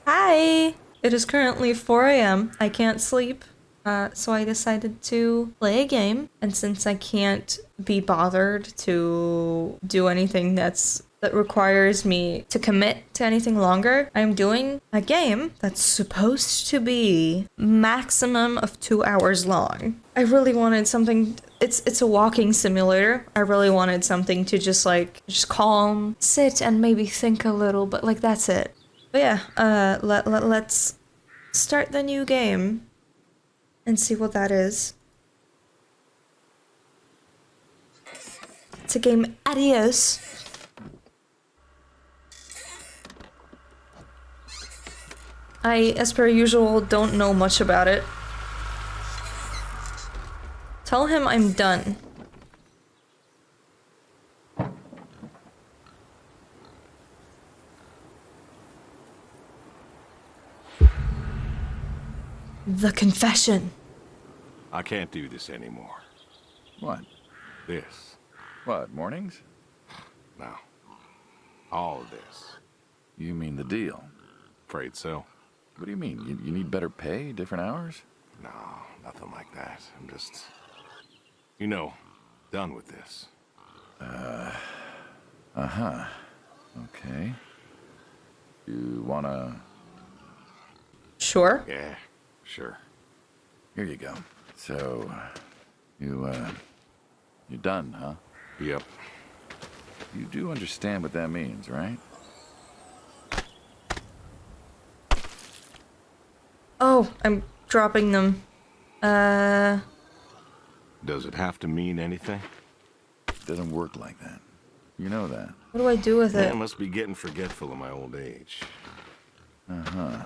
Hi! It is currently 4 a.m. I can't sleep, so I decided to play a game. And since I can't be bothered to do anything that requires me to commit to anything longer, I'm doing a game that's supposed to be maximum of 2 hours long. I really wanted something. It's a walking simulator. I really wanted something to just calm, sit, and maybe think a little, but like that's it. But yeah, let's start the new game and see what that is. It's a game Adios. I, as per usual, don't know much about it. Tell him I'm done. The confession. I can't do this anymore. What? This. What, mornings? No. All of this. You mean the deal? Afraid so. What do you mean? You need better pay, different hours? No, nothing like that. I'm just... done with this. Uh-huh. Okay. You wanna... Sure. Yeah, sure. Here you go. So, you're done, huh? Yep. You do understand what that means, right? Oh, I'm dropping them. Does it have to mean anything? It doesn't work like that. You know that. What do I do with I it? must be getting forgetful in my old age. Uh-huh.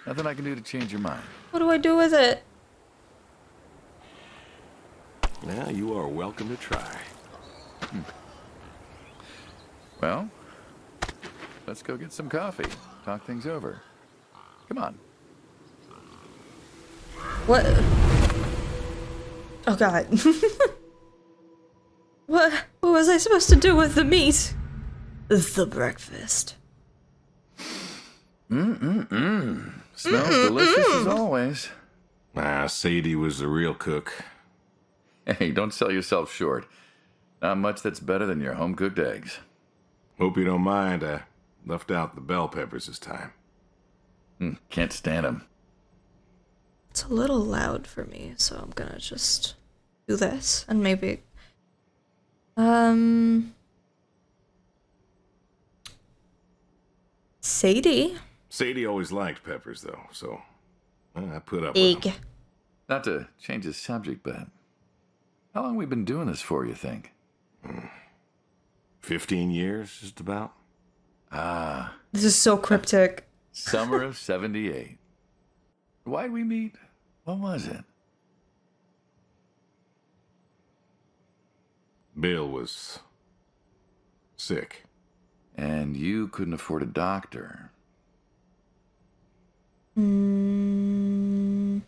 Nothing I can do to change your mind. What do I do with it? Now, you are welcome to try. Well, let's go get some coffee. Talk things over. Come on. What? Oh god. What was I supposed to do with the meat? The breakfast. Smells delicious as always. Sadie was the real cook. Hey, don't sell yourself short. Not much that's better than your home-cooked eggs. Hope you don't mind, I left out the bell peppers this time. Can't stand them. It's a little loud for me, so I'm gonna just do this and maybe Sadie. Sadie always liked peppers, though, so I put up with them. Egg. Not to change the subject, but how long we been doing this for, you think? 15 years, just about. This is so cryptic. Summer of 78. Why'd we meet? What was it? Bill was sick. And you couldn't afford a doctor. Mm,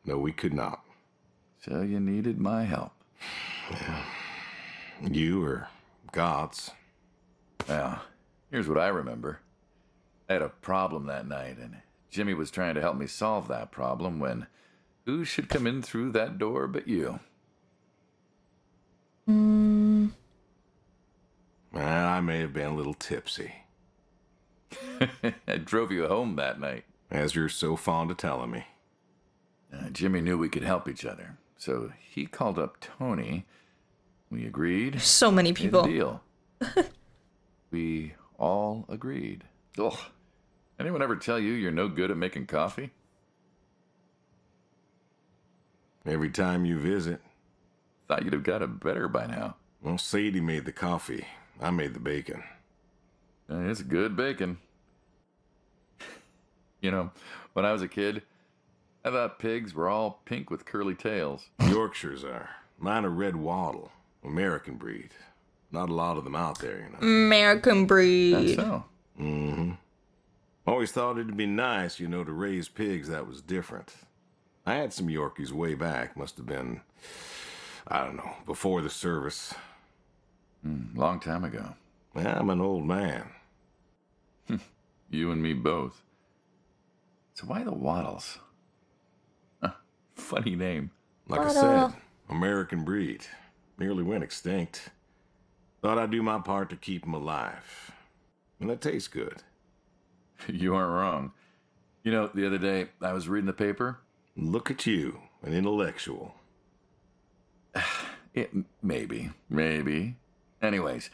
No, we could not. So you needed my help. You or God's. Well, here's what I remember. I had a problem that night, and Jimmy was trying to help me solve that problem when who should come in through that door but you? Well, I may have been a little tipsy, I drove you home that night. as you're so fond of telling me. Jimmy knew we could help each other, so he called up Tony. We agreed. so many Made a people. deal. We all agreed. Ugh. Anyone ever tell you you're no good at making coffee? Every time you visit. Thought you'd have got it better by now. Well, Sadie made the coffee. I made the bacon. It's good bacon. You know, when I was a kid, I thought pigs were all pink with curly tails. Yorkshires are. Mine are red wattle. American breed. Not a lot of them out there, American That's breed. so. Always thought it'd be nice, to raise pigs that was different. I had some Yorkies way back. Must have been, I don't know, before the service. Long time ago. I'm an old man. You and me both. So why the Waddles? Huh, funny name. Like I said, American breed. Nearly went extinct. Thought I'd do my part to keep them alive. And that tastes good. You aren't wrong. You know, the other day I was reading the paper. Look at you, an intellectual. Maybe. Anyways,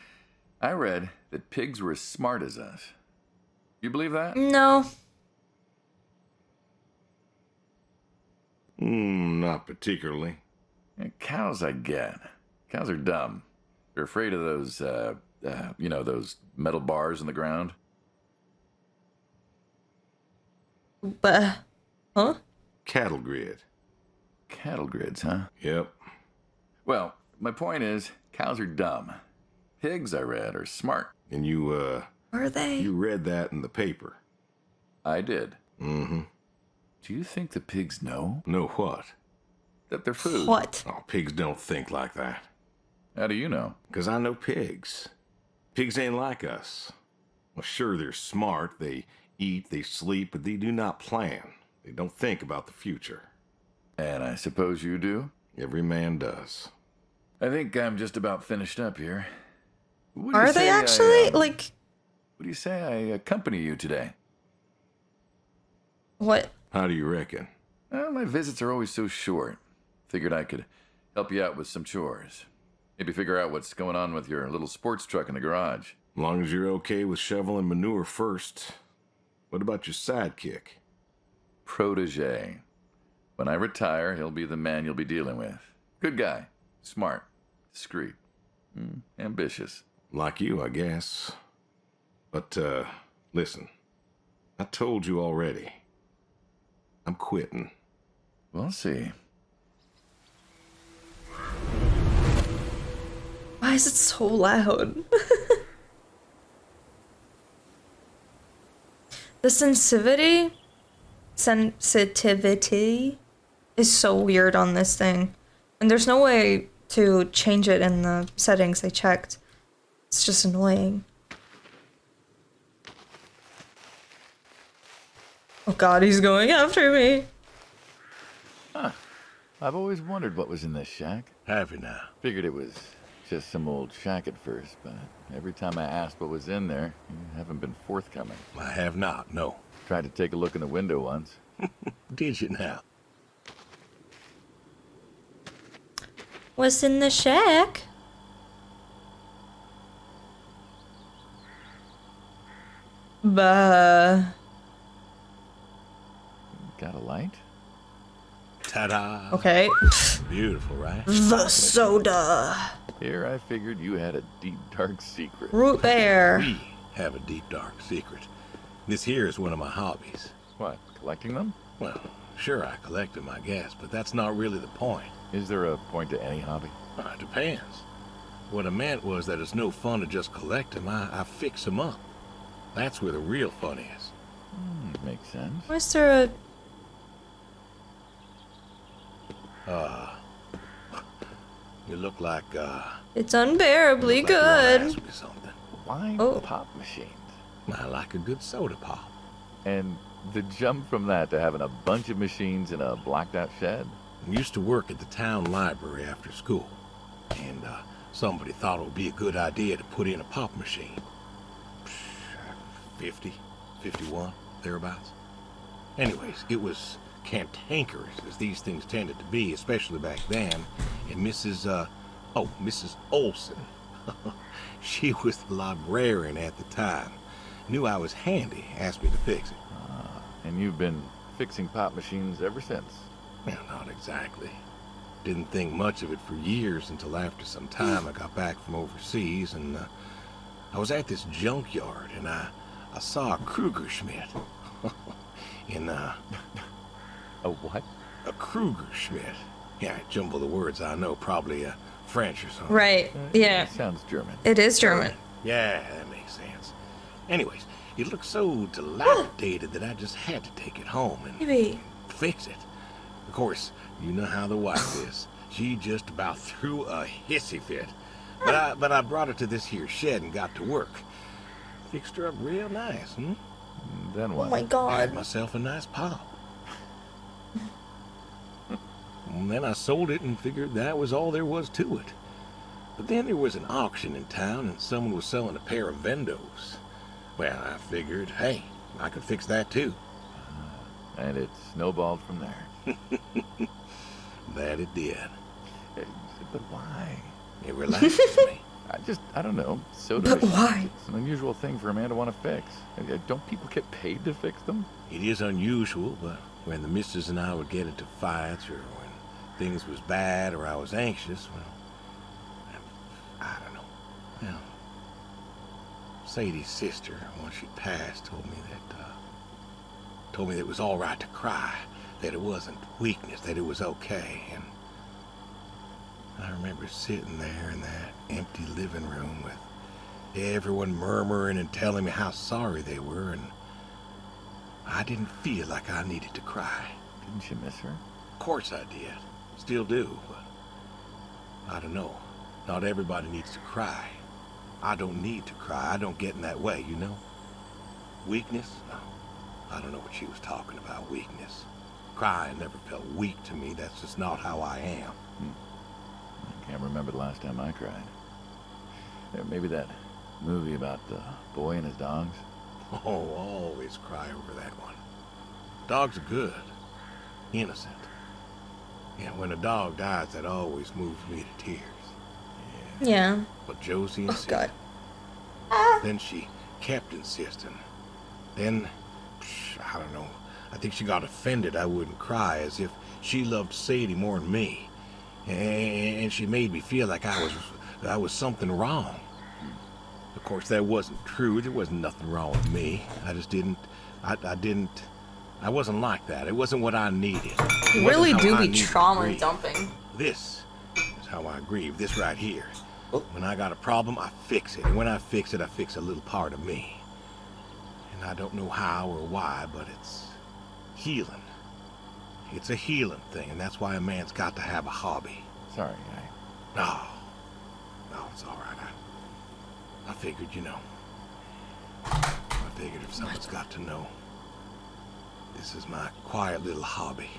I read that pigs were as smart as us. You believe that? No. Not particularly. Cows, I get. Cows are dumb. They're afraid of those, those metal bars in the ground. But, huh? Cattle grid. Cattle grids, huh? Yep. Well, my point is, cows are dumb. Pigs, I read, are smart. And you Are they? you read that in the paper. I did. Mm-hmm. Do you think the pigs know Know what? that they're food? What? Oh, pigs don't think like that. How do you know? 'Cause I know pigs. Pigs ain't like us. Well, sure, they're smart. They eat, they sleep, but they do not plan. They don't think about the future. And I suppose you do? Every man does. I think I'm just about finished up here. What do you Are they say actually? What do you say I accompany you today? What? How do you reckon? Well, my visits are always so short. Figured I could help you out with some chores. Maybe figure out what's going on with your little sports truck in the garage. As long as you're okay with shoveling manure first. What about your sidekick? Protege. When I retire, he'll be the man you'll be dealing with. Good guy. Smart. Discreet. Ambitious. Like you, I guess. But, listen. I told you already. I'm quitting. We'll see. Why is it so loud? The sensitivity is so weird on this thing. And there's no way to change it in the settings I checked. It's just annoying. Oh god, he's going after me. Huh. I've always wondered what was in this shack. Have you now? Figured it was just some old shack at first, but every time I asked what was in there, you haven't been forthcoming. I have not, no. Tried to take a look in the window once. Did you now? What's in the shack? Bah. Got a light? Ta-da! Okay. Beautiful, right? The soda. Here I figured you had a deep, dark secret. Root beer. We have a deep, dark secret. This here is one of my hobbies. What, collecting them? Well, sure, I collect them, I guess, but that's not really the point. Is there a point to any hobby? It depends. What I meant was that it's no fun to just collect them. I fix them up. That's where the real fun is. Makes sense. Why is there a... You look like, It's unbearably you look like you wanna good. ask me something. Why Oh. pop machines? I like a good soda pop. And the jump from that to having a bunch of machines in a blacked out shed? I used to work at the town library after school, and somebody thought it would be a good idea to put in a pop machine. 50, 51, thereabouts. Anyways, it was cantankerous, as these things tended to be, especially back then, and Mrs. Olson. She was the librarian at the time. Knew I was handy, asked me to fix it. And you've been fixing pop machines ever since? Well, not exactly. Didn't think much of it for years until after some time I got back from overseas, and I was at this junkyard, and I saw a Kruger Schmidt. A what? A Kruger Schmidt. Yeah, I jumble the words, I know, probably French or something. Right. Yeah. Sounds German. It is German. Yeah, that makes sense. Anyways, it looked so dilapidated that I just had to take it home and Maybe. fix it. Of course, you know how the wife is. She just about threw a hissy fit. But I brought her to this here shed and got to work. Fixed her up real nice, Then Oh what? my I had god. myself a nice pop. And then I sold it and figured that was all there was to it. But then there was an auction in town and someone was selling a pair of Vendos. Well, I figured, hey, I could fix that too. And it snowballed from there. That it did. Eh, But why? It relaxes me. I don't know. Soda But machines, why? It's an unusual thing for a man to want to fix. Don't people get paid to fix them? It is unusual, but when the missus and I would get into fights or when things was bad or I was anxious, well, I don't know. Well, Sadie's sister, once she passed, told me that it was all right to cry, that it wasn't weakness, that it was okay. And I remember sitting there in that empty living room with everyone murmuring and telling me how sorry they were, and I didn't feel like I needed to cry. Didn't you miss her? Of course I did. Still do, but I don't know. Not everybody needs to cry. I don't need to cry. I don't get in that way, you know? Weakness? No. I don't know what she was talking about, weakness. Crying never felt weak to me. That's just not how I am. I can't remember the last time I cried. Maybe that movie about the boy and his dogs. Oh, always cry over that one. Dogs are good. Innocent. Yeah, when a dog dies, that always moves me to tears. Yeah. But Josie Oh insisted. god. Then she kept insisting. Then, I don't know. I think she got offended I wouldn't cry, as if she loved Sadie more than me. And she made me feel like I was something wrong. Of course, that wasn't true. There wasn't nothing wrong with me. I just didn't. I wasn't like that. It wasn't what I needed. It You wasn't really how do I be needed to trauma grieve. dumping. This is how I grieve. This right here. When I got a problem, I fix it. And when I fix it, I fix a little part of me. And I don't know how or why, but it's healing. It's a healing thing, and that's why a man's got to have a hobby. Sorry, No, it's all right. I figured, you know. I figured if someone's got to know, this is my quiet little hobby.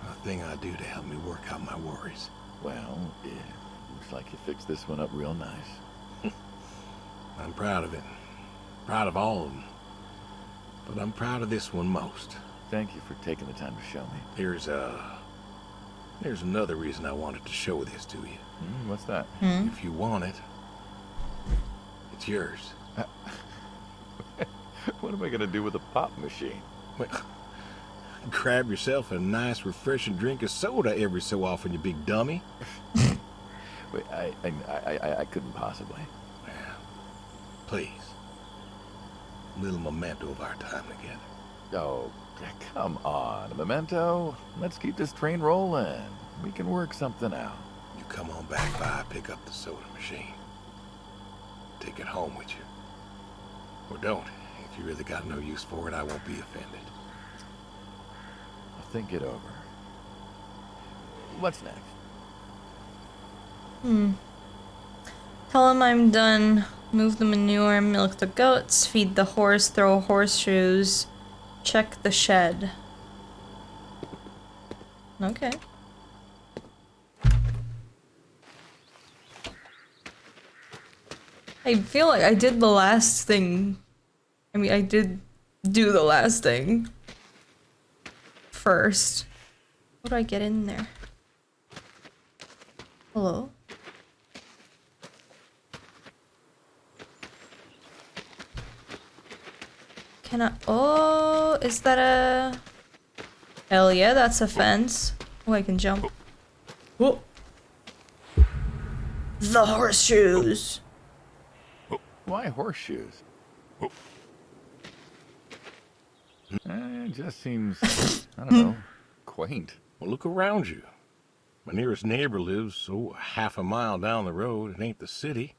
A thing I do to help me work out my worries. Well, yeah, looks like you fixed this one up real nice. I'm proud of it. Proud of all of them. But I'm proud of this one most. Thank you for taking the time to show me. There's another reason I wanted to show this to you. What's that? If you want it, it's yours. What am I gonna do with a pop machine? Well, grab yourself a nice, refreshing drink of soda every so often, you big dummy. Wait, I couldn't possibly. Well, please. A little memento of our time together. Oh, come on, a memento. Let's keep this train rolling. We can work something out. You come on back by, pick up the soda machine. Take it home with you. Or don't. If you really got no use for it, I won't be offended. I'll think it over. What's next? Tell him I'm done. Move the manure, milk the goats, feed the horse, throw horseshoes, check the shed. Okay. I feel like I did the last thing. I mean, I did do the last thing first. How do I get in there? Hello? Can I? Oh, is that a? Hell yeah, that's a fence. Oh, I can jump. Whoa. The horseshoes. Why horseshoes? It just seems, I don't know, quaint. Well, look around you. My nearest neighbor lives, half a mile down the road. It ain't the city.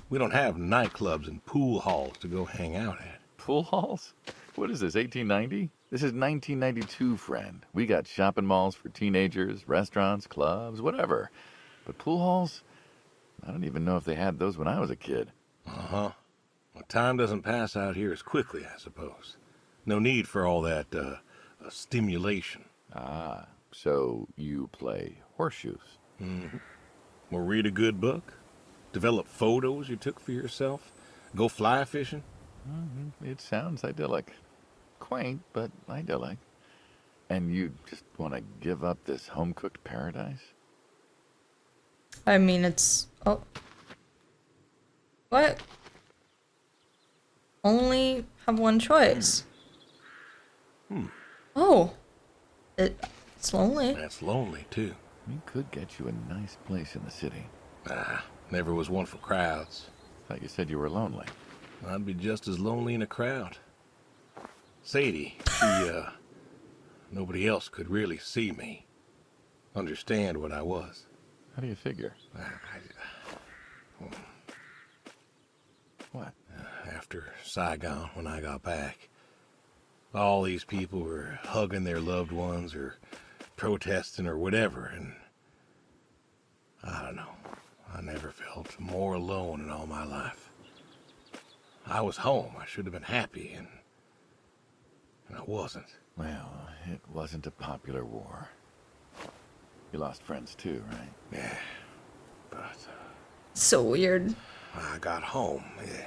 We don't have nightclubs and pool halls to go hang out at. Pool halls? What is this, 1890? This is 1992, friend. We got shopping malls for teenagers, restaurants, clubs, whatever. But pool halls? I don't even know if they had those when I was a kid. Uh-huh. Well, time doesn't pass out here as quickly, I suppose. No need for all that, stimulation. Ah, so you play horseshoes. Or read a good book? Develop photos you took for yourself? Go fly fishing? It sounds idyllic. Quaint, but idyllic. And you just want to give up this home-cooked paradise? I mean, it's... Oh. What? Only have one choice. Oh. It's lonely. That's lonely, too. We could get you a nice place in the city. Never was one for crowds. Thought you said you were lonely. I'd be just as lonely in a crowd. Sadie, she, nobody else could really see me, understand what I was. How do you figure? What? After Saigon, when I got back, all these people were hugging their loved ones or protesting or whatever, and I don't know. I never felt more alone in all my life. I was home. I should have been happy, and I wasn't. Well, it wasn't a popular war. You lost friends too, right? Yeah, but So weird. I got home. Yeah,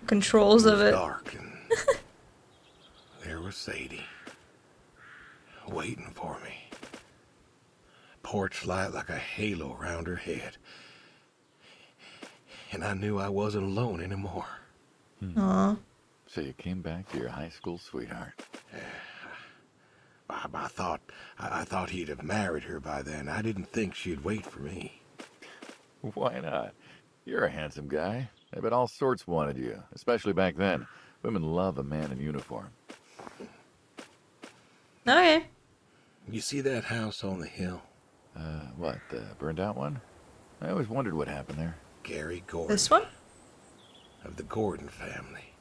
Controls it of was it. dark, and there was Sadie, waiting for me. Porch light like a halo around her head. And I knew I wasn't alone anymore. Aw. So you came back to your high school sweetheart. I thought he'd have married her by then. I didn't think she'd wait for me. Why not? You're a handsome guy. I bet all sorts wanted you, especially back then. Women love a man in uniform. Okay. You see that house on the hill? What, the burned out one? I always wondered what happened there. Gary Gordon. This one? Of the Gordon family.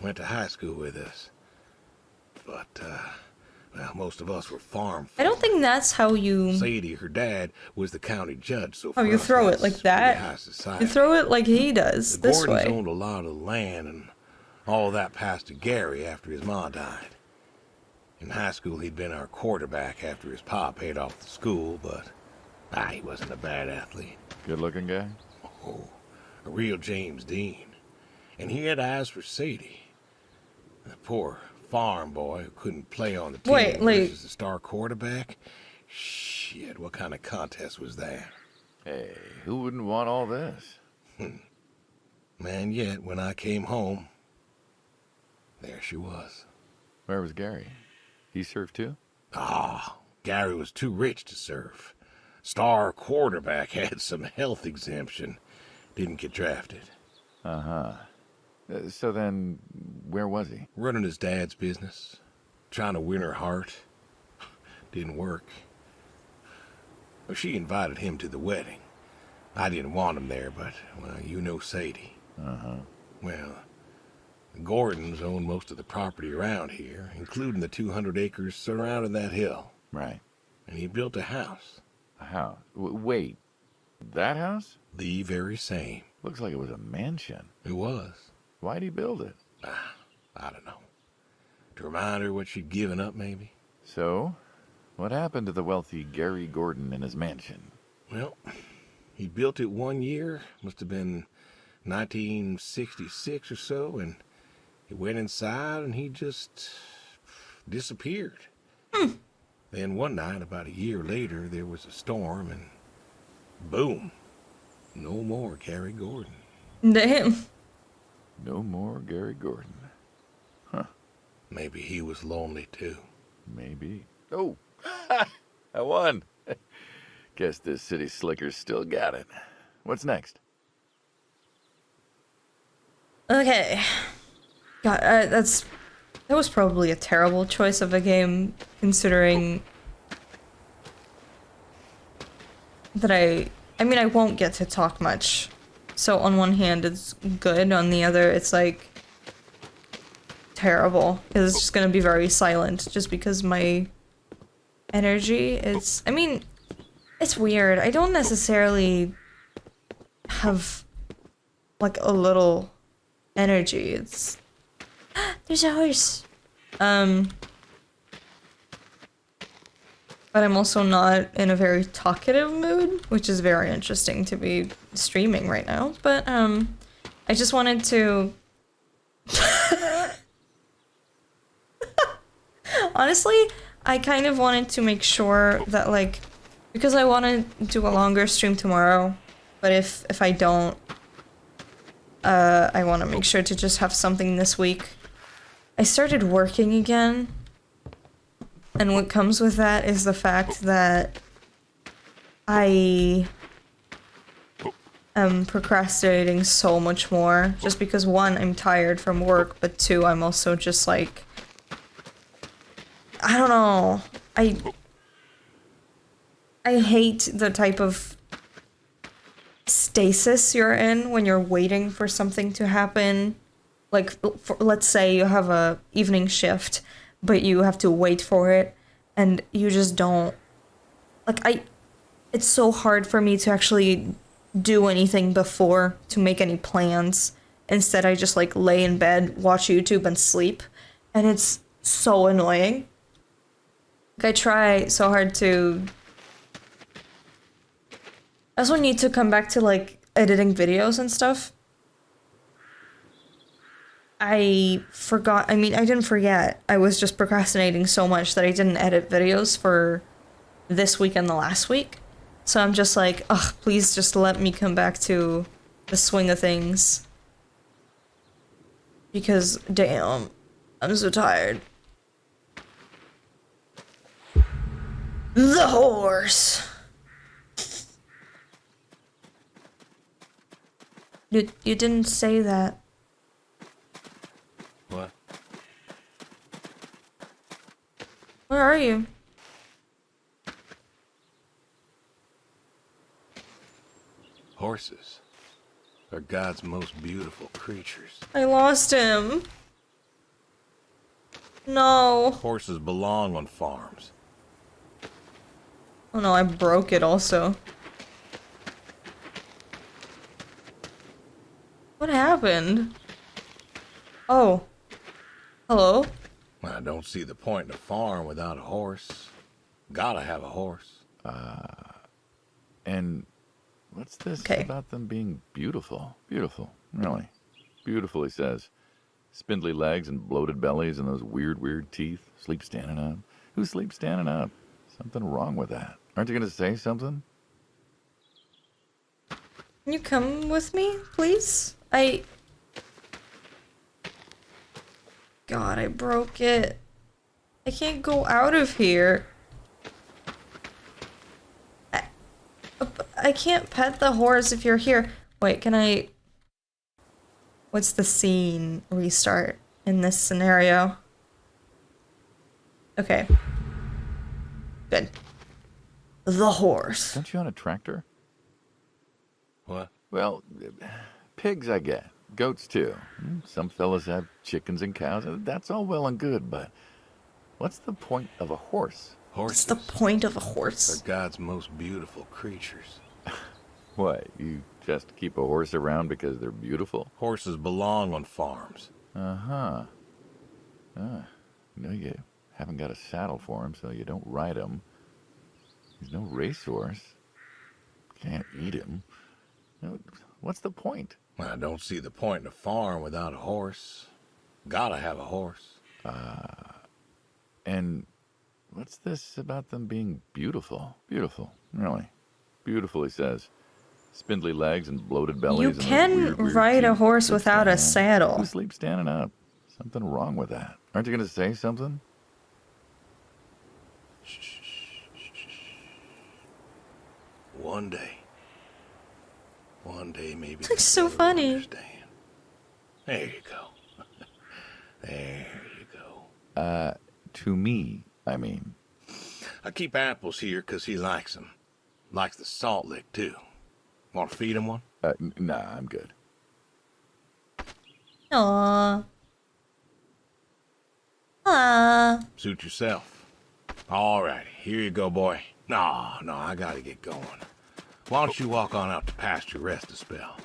Went to high school with us. But, well, most of us were farm I don't think that's how you... Sadie, her dad, was the county judge, so Oh, for you us, throw it that's like pretty that? high society. You throw it like he does, The this Gordons way. owned a lot of land, and all that passed to Gary after his ma died. In high school, he'd been our quarterback after his pa paid off the school, but he wasn't a bad athlete. Good-looking guy? Oh, a real James Dean. And he had eyes for Sadie. The poor farm boy who couldn't play on the team Wait, like- versus the star quarterback. Shit, what kind of contest was that? Hey, who wouldn't want all this? Man, yet when I came home, there she was. Where was Gary? He served too? Gary was too rich to serve. Star quarterback had some health exemption. Didn't get drafted. Uh-huh. So then, where was he? Running his dad's business. Trying to win her heart. Didn't work. Well, she invited him to the wedding. I didn't want him there, but, well, you know Sadie. Uh-huh. Well, the Gordons own most of the property around here, including the 200 acres surrounding that hill. Right. And he built a house. A house? Wait, that house? The very same. Looks like it was a mansion. It was. Why'd he build it? I don't know. To remind her what she'd given up, maybe? So, what happened to the wealthy Gary Gordon in his mansion? Well, he built it one year, must have been 1966 or so, and he went inside and he just disappeared. Then one night, about a year later, there was a storm and boom, no more Gary Gordon. Damn. No more Gary Gordon. Maybe he was lonely too. Maybe. Oh, I won. Guess this city slicker's still got it. What's next? Okay. God, that was probably a terrible choice of a game, considering that I mean, I won't get to talk much. So on one hand, it's good. On the other, it's like terrible. Because it's just gonna be very silent, just because my energy is... I mean, it's weird. I don't necessarily have, like, a little energy. It's there's a horse. But I'm also not in a very talkative mood, which is very interesting to be streaming right now. But I just wanted to honestly, I kind of wanted to make sure that, like, because I want to do a longer stream tomorrow, but if I don't, I want to make sure to just have something this week. I started working again, and what comes with that is the fact that I am procrastinating so much more, just because one, I'm tired from work, but two, I'm also just like, I don't know. I hate the type of stasis you're in when you're waiting for something to happen. Like, let's say you have a evening shift, but you have to wait for it, and you just don't... Like, it's so hard for me to actually do anything before, to make any plans. Instead, I just, like, lay in bed, watch YouTube, and sleep. And it's so annoying. Like, I try so hard to... I also need to come back to, like, editing videos and stuff. I didn't forget. I was just procrastinating so much that I didn't edit videos for this week and the last week. So I'm just like, ugh, please just let me come back to the swing of things. Because, damn, I'm so tired. The horse! You didn't say that. What? Where are you? Horses are God's most beautiful creatures. I lost him. No. Horses belong on farms. Oh no, I broke it also. What happened? Oh. Hello? I don't see the point in a farm without a horse. Gotta have a horse. And what's this Okay. about them being beautiful? Beautiful, really. Beautiful, he says. Spindly legs and bloated bellies and those weird teeth. Sleep standing up. Who sleeps standing up? Something wrong with that. Aren't you going to say something? Can you come with me, please? God, I broke it. I can't go out of here. I can't pet the horse if you're here. Wait, can I... What's the scene restart in this scenario? Okay. Good. The horse. Aren't you on a tractor? What? Well, pigs I get. Goats too. Some fellas have chickens and cows. That's all well and good, but what's the point of a horse? Horses What's the point of a are horse? God's most beautiful creatures. What, you just keep a horse around because they're beautiful? Horses belong on farms. Uh-huh. You haven't got a saddle for him, so you don't ride him. He's no racehorse. Can't eat him. What's the point? I don't see the point in a farm without a horse. Gotta have a horse. And what's this about them being beautiful? Beautiful, really. Beautiful, he says. Spindly legs and bloated bellies. You and those can weird ride a teeth. horse Sleep without a standing up. saddle. Who sleeps standing up? Something wrong with that. Aren't you going to say something? One day maybe. It's so you'll funny. Understand. There you go. There you go. To me, I mean. I keep apples here 'cause he likes them. Likes the salt lick too. Want to feed him one? Nah, I'm good. Aww. Aww. Suit yourself. All righty, here you go, boy. No, I gotta get going. Why don't you walk on out to pasture, rest a spell?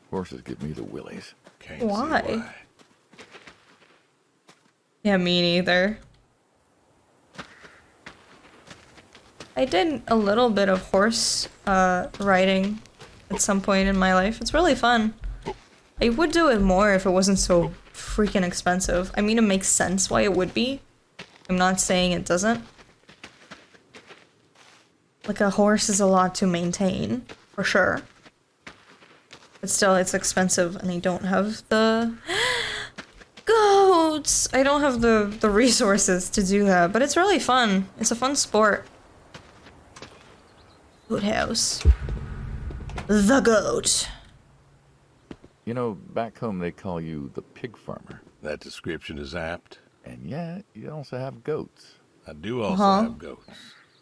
Horses give me the willies. Can't see Why? why. Yeah, me neither. I did a little bit of horse riding at some point in my life. It's really fun. I would do it more if it wasn't so freaking expensive. I mean, it makes sense why it would be. I'm not saying it doesn't. Like, a horse is a lot to maintain, for sure. But still, it's expensive, and I don't have the goats! I don't have the resources to do that, but it's really fun. It's a fun sport. Goat house. The goat. You know, back home they call you the pig farmer. That description is apt. And yet, you also have goats. I do also have goats.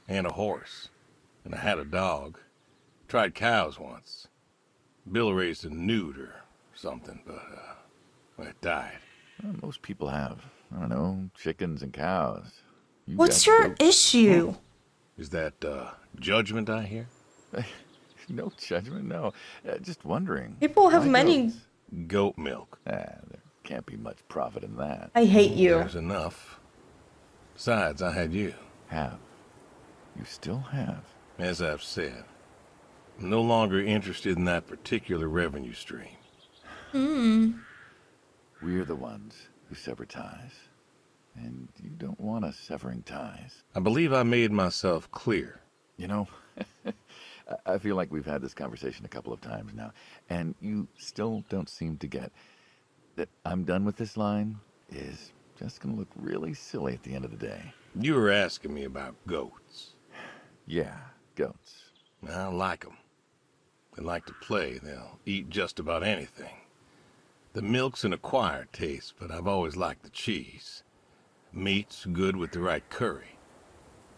And a horse. And I had a dog. Tried cows once. Bill raised a newt or something, but, well, it died. Well, most people have, I don't know, chickens and cows. You What's got your goats. issue? Is that, judgment I hear? No judgment, no. Just wondering. People have Why many- goats? Goat milk. There can't be much profit in that. I hate you. There's enough. Besides, I had you. Have. You still have. As I've said, I'm no longer interested in that particular revenue stream. We're the ones who sever ties. And you don't want us severing ties. I believe I made myself clear. You know, I feel like we've had this conversation a couple of times now, and you still don't seem to get that I'm done with this line is just going to look really silly at the end of the day. You were asking me about goats. Yeah, goats. I like them. They like to play. They'll eat just about anything. The milk's an acquired taste, but I've always liked the cheese. Meat's good with the right curry.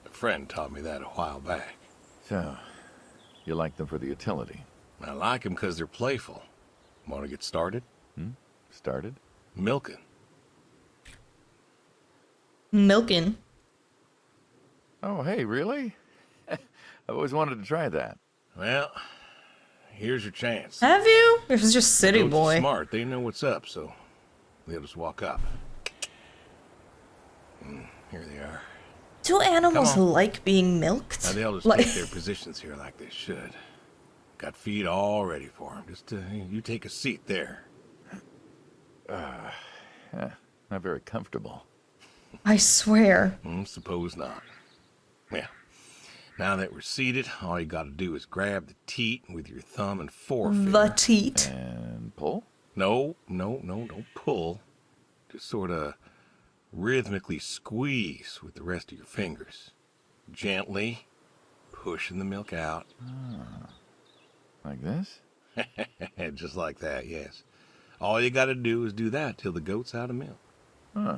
A friend taught me that a while back. So, you like them for the utility? I like them because they're playful. Want to get started? Started? Milking. Milking. Oh, hey, really? I've always wanted to try that. Well, here's your chance. Have you? It was just city Goats are boy. smart. They know what's up, so they'll just walk up. Here they are. Do animals Come on. like being milked? Now they'll just Like- take their positions here like they should. Got feed all ready for them. Just you take a seat there. Not very comfortable. I swear. Suppose not. Yeah. Now that we're seated, all you got to do is grab the teat with your thumb and forefinger. The teat. And pull? No, don't pull. Just sort of rhythmically squeeze with the rest of your fingers. Gently pushing the milk out. Like this? Just like that, yes. All you got to do is do that till the goat's out of milk. Huh.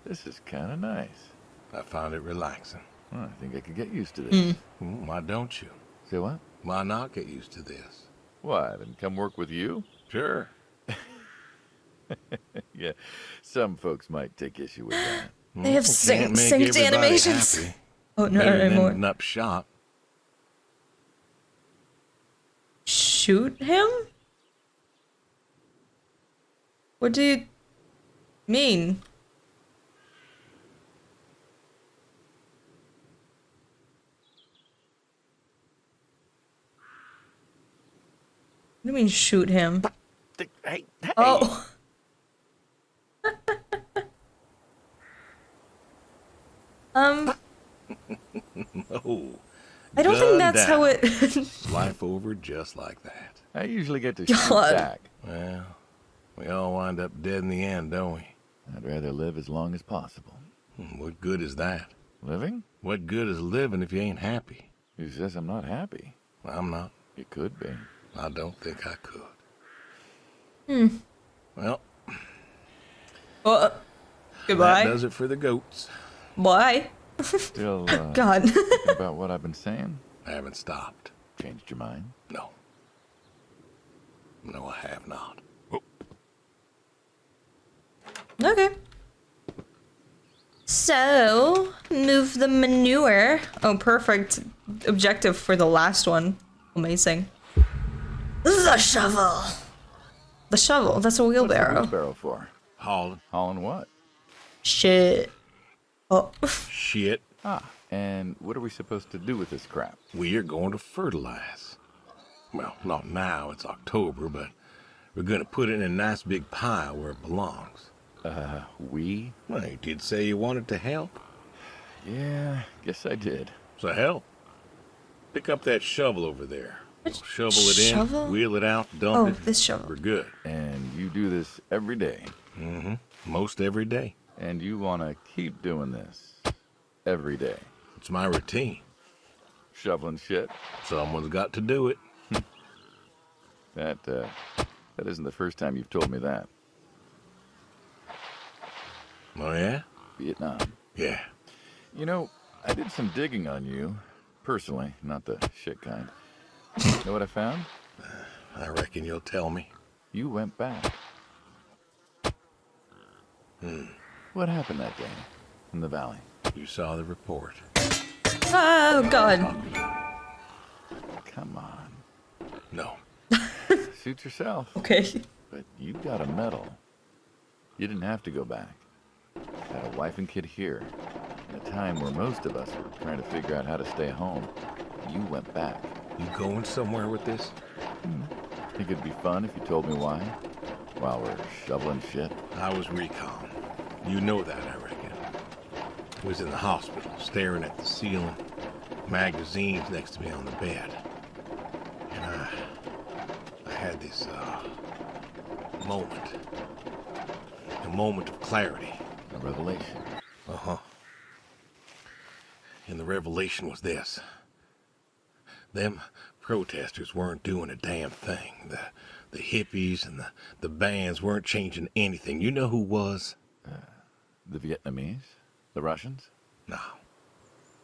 This is kind of nice. I found it relaxing. Well, I think I could get used to this. Why don't you? Say what? Why not get used to this? What, and come work with you? Sure. Yeah, some folks might take issue with that. They have Can't make synced everybody animations. happy. Oh, no, Better not than anymore. ending up shot. Shoot him? What do you mean? What do you mean shoot him? Hey, Oh. no. I don't think that's how it. Life over just like that. I usually get to shoot God. back. Well, we all wind up dead in the end, don't we? I'd rather live as long as possible. What good is that? Living? What good is living if you ain't happy? Who says I'm not happy? I'm not. You could be. I don't think I could. Well, Goodbye. that does it for the goats. Bye. Still, God. thinking about what I've been saying? I haven't stopped. Changed your mind? No. No, I have not. Okay. So, move the manure. Oh, perfect objective for the last one. Amazing. The shovel. The shovel. That's a What's the wheelbarrow. wheelbarrow for? Hauling. Hauling what? Shit. Oh. Shit. Ah, and what are we supposed to do with this crap? We are going to fertilize. Well, not now, it's October, but we're going to put it in a nice big pile where it belongs. We? Well, you did say you wanted to help. Yeah, guess I did. So help. Pick up that shovel over there. We'll shovel it shovel? in, wheel it out, dump Oh, it. this shovel. We're good. And you do this every day. Mm-hmm. Most every day. And you want to keep doing this every day. It's my routine. Shoveling shit. Someone's got to do it. That isn't the first time you've told me that. Oh, yeah? Vietnam. Yeah. You know, I did some digging on you. Personally, not the shit kind. Know what I found? I reckon you'll tell me. You went back. What happened that day in the valley? You saw the report. Oh, God. Come on. No. Suit yourself. Okay. But you got a medal. You didn't have to go back. Had a wife and kid here. In a time where most of us were trying to figure out how to stay home. You went back. You going somewhere with this? Think it'd be fun if you told me why? While we're shoveling shit? I was recon. You know that, I reckon. Was in the hospital, staring at the ceiling, magazines next to me on the bed. And I had this, moment. A moment of clarity. A revelation. Uh-huh. And the revelation was this. Them protesters weren't doing a damn thing. The hippies and the bands weren't changing anything. You know who was? The Vietnamese? The Russians? No.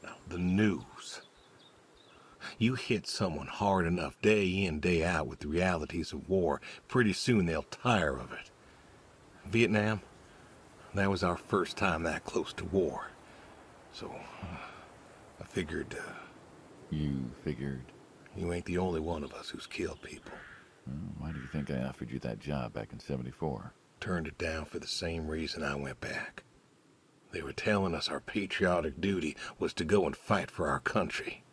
No, the news. You hit someone hard enough day in, day out with the realities of war, pretty soon they'll tire of it. Vietnam, that was our first time that close to war. So, I figured, You figured... you ain't the only one of us who's killed people. Why do you think I offered you that job back in '74? Turned it down for the same reason I went back. They were telling us our patriotic duty was to go and fight for our country.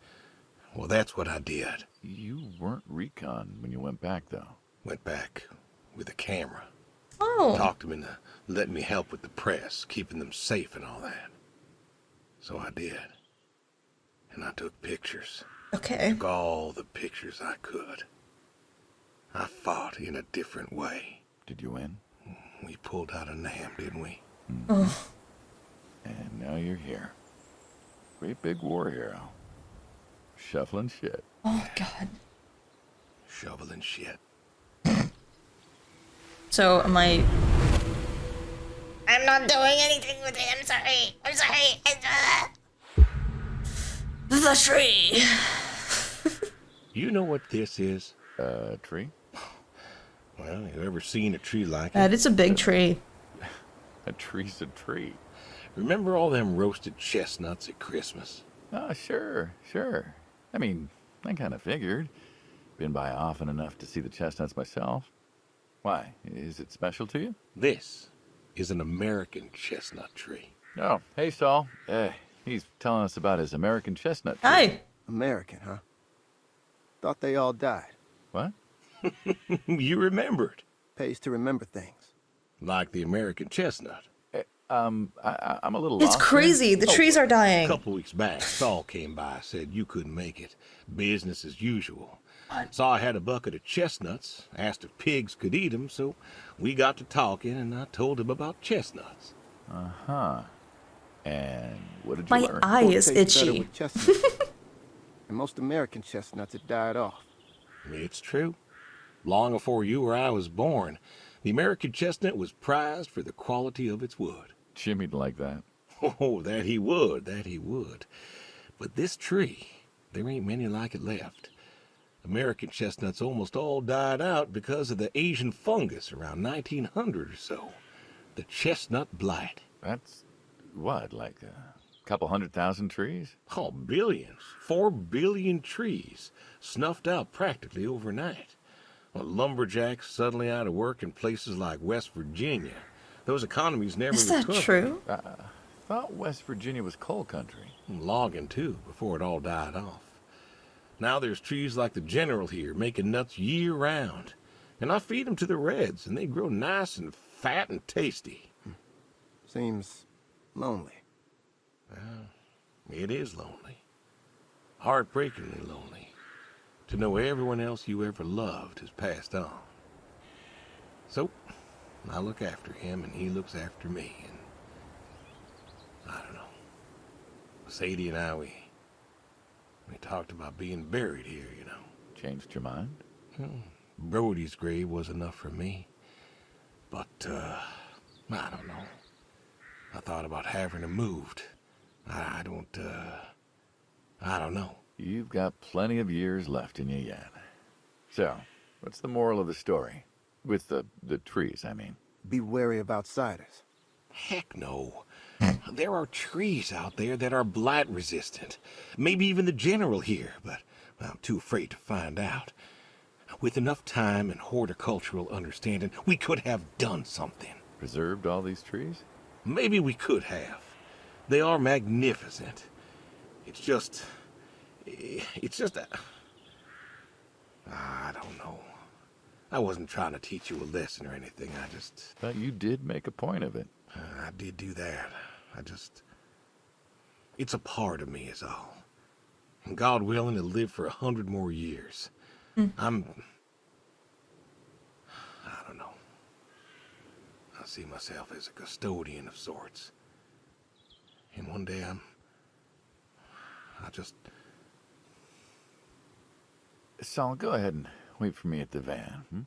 Well, that's what I did. You weren't recon when you went back, though. Went back with a camera. Oh. Talked them into letting me help with the press, keeping them safe and all that. So I did. And I took pictures. Okay. Took all the pictures I could. I fought in a different way. Did you win? We pulled out of Nam, didn't we? Oh. And now you're here. Great big war hero. Shuffling shit. Oh, God. Shoveling shit. So, am I... I'm not doing anything with it. I'm sorry. I'm sorry. The tree! You know what this is? Tree? Well, you ever seen a tree like it? That is a big tree. A tree's a tree. Remember all them roasted chestnuts at Christmas? Oh, sure. I mean, I kind of figured. Been by often enough to see the chestnuts myself. Why? Is it special to you? This is an American chestnut tree. Oh, hey, Saul. He's telling us about his American chestnut tree. Hi! American, huh? Thought they all died. What? You remembered. Pays to remember things. Like the American chestnut. I'm a little It's lost here. crazy. The trees are A dying. couple weeks back, Saul came by, said you couldn't make it. Business as usual. Saw I had a bucket of chestnuts, asked if pigs could eat them, so we got to talking, and I told him about chestnuts. Uh-huh. And what did you My learn? eye Pork is tastes better itchy. with chestnuts. And most American chestnuts had died off. It's true. Long before you or I was born, the American chestnut was prized for the quality of its wood. Jimmy'd like that. Oh, that he would. But this tree, there ain't many like it left. American chestnuts almost all died out because of the Asian fungus around 1900 or so. The chestnut blight. That's, what, like a couple 100,000 trees? Oh, billions. 4 billion trees. Snuffed out practically overnight. Well, lumberjacks suddenly out of work in places like West Virginia. Those economies never Is that recovered. true? Thought West Virginia was coal country. Logging, too, before it all died off. Now there's trees like the General here making nuts year-round. And I feed them to the reds, and they grow nice and fat and tasty. Seems lonely. It is lonely. Heartbreakingly lonely. To know everyone else you ever loved has passed on. So, I look after him, and he looks after me, and I don't know. Sadie and I, we talked about being buried here, you know. Changed your mind? Brody's grave was enough for me. But, I don't know. I thought about having him moved. I don't know. You've got plenty of years left in you yet. So, what's the moral of the story? With the trees, I mean. Be wary of outsiders. Heck no. There are trees out there that are blight resistant. Maybe even the General here, but I'm too afraid to find out. With enough time and horticultural understanding, we could have done something. Preserved all these trees? Maybe we could have. They are magnificent. It's just I don't know. I wasn't trying to teach you a lesson or anything. But you did make a point of it. I did do that. It's a part of me is all. And God willing to live for 100 more years. I don't know. I see myself as a custodian of sorts. And one day Saul, go ahead and wait for me at the van.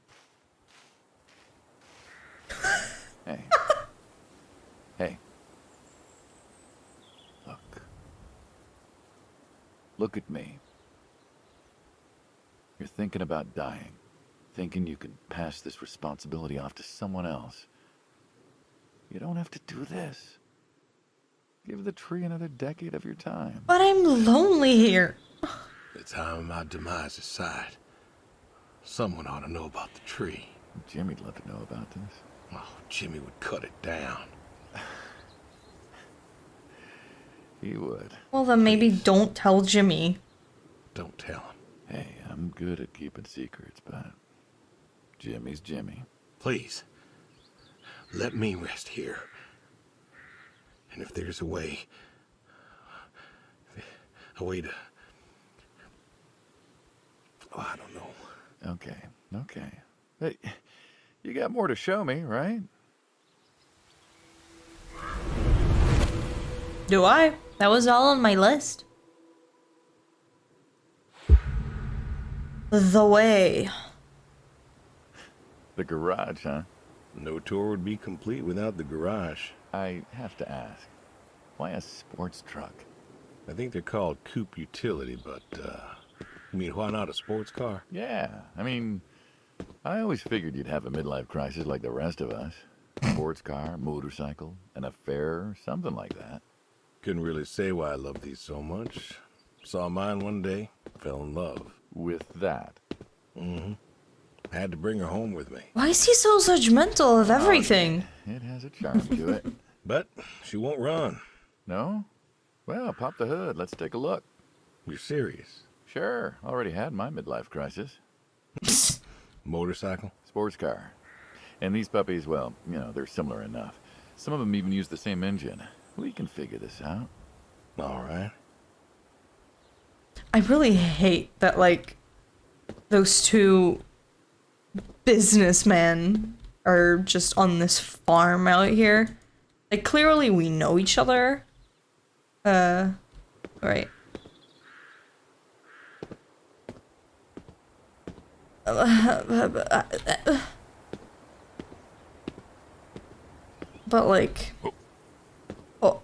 Hey. Hey. Look at me. You're thinking about dying. Thinking you could pass this responsibility off to someone else. You don't have to do this. Give the tree another decade of your time. But I'm lonely here. the time of my demise is sight. Someone ought to know about the tree. Jimmy'd love to know about this. Oh, Jimmy would cut it down. He would. Well, then maybe don't tell Jimmy. Don't tell him. Hey, I'm good at keeping secrets, but Jimmy's Jimmy. Please, let me rest here. And if there's a way to... Oh, I don't know. Okay. Hey, you got more to show me, right? Do I? That was all on my list. The way. The garage, huh? No tour would be complete without the garage. I have to ask, why a sports truck? I think they're called coupe utility, but, you mean why not a sports car? Yeah, I mean, I always figured you'd have a midlife crisis like the rest of us. Sports car, motorcycle, an affair, something like that. Couldn't really say why I love these so much. Saw mine one day, fell in love. With that. Mm-hmm. Had to bring her home with me. Why is he so judgmental of everything? It has a charm to it. But she won't run. No? Well, pop the hood. Let's take a look. You're serious? Sure. Already had my midlife crisis. Motorcycle? Sports car. And these puppies, well, you know, they're similar enough. Some of them even use the same engine. We can figure this out. All right. I really hate that, like, those two businessmen are just on this farm out here. Like, clearly we know each other. Right. But, like... Oh.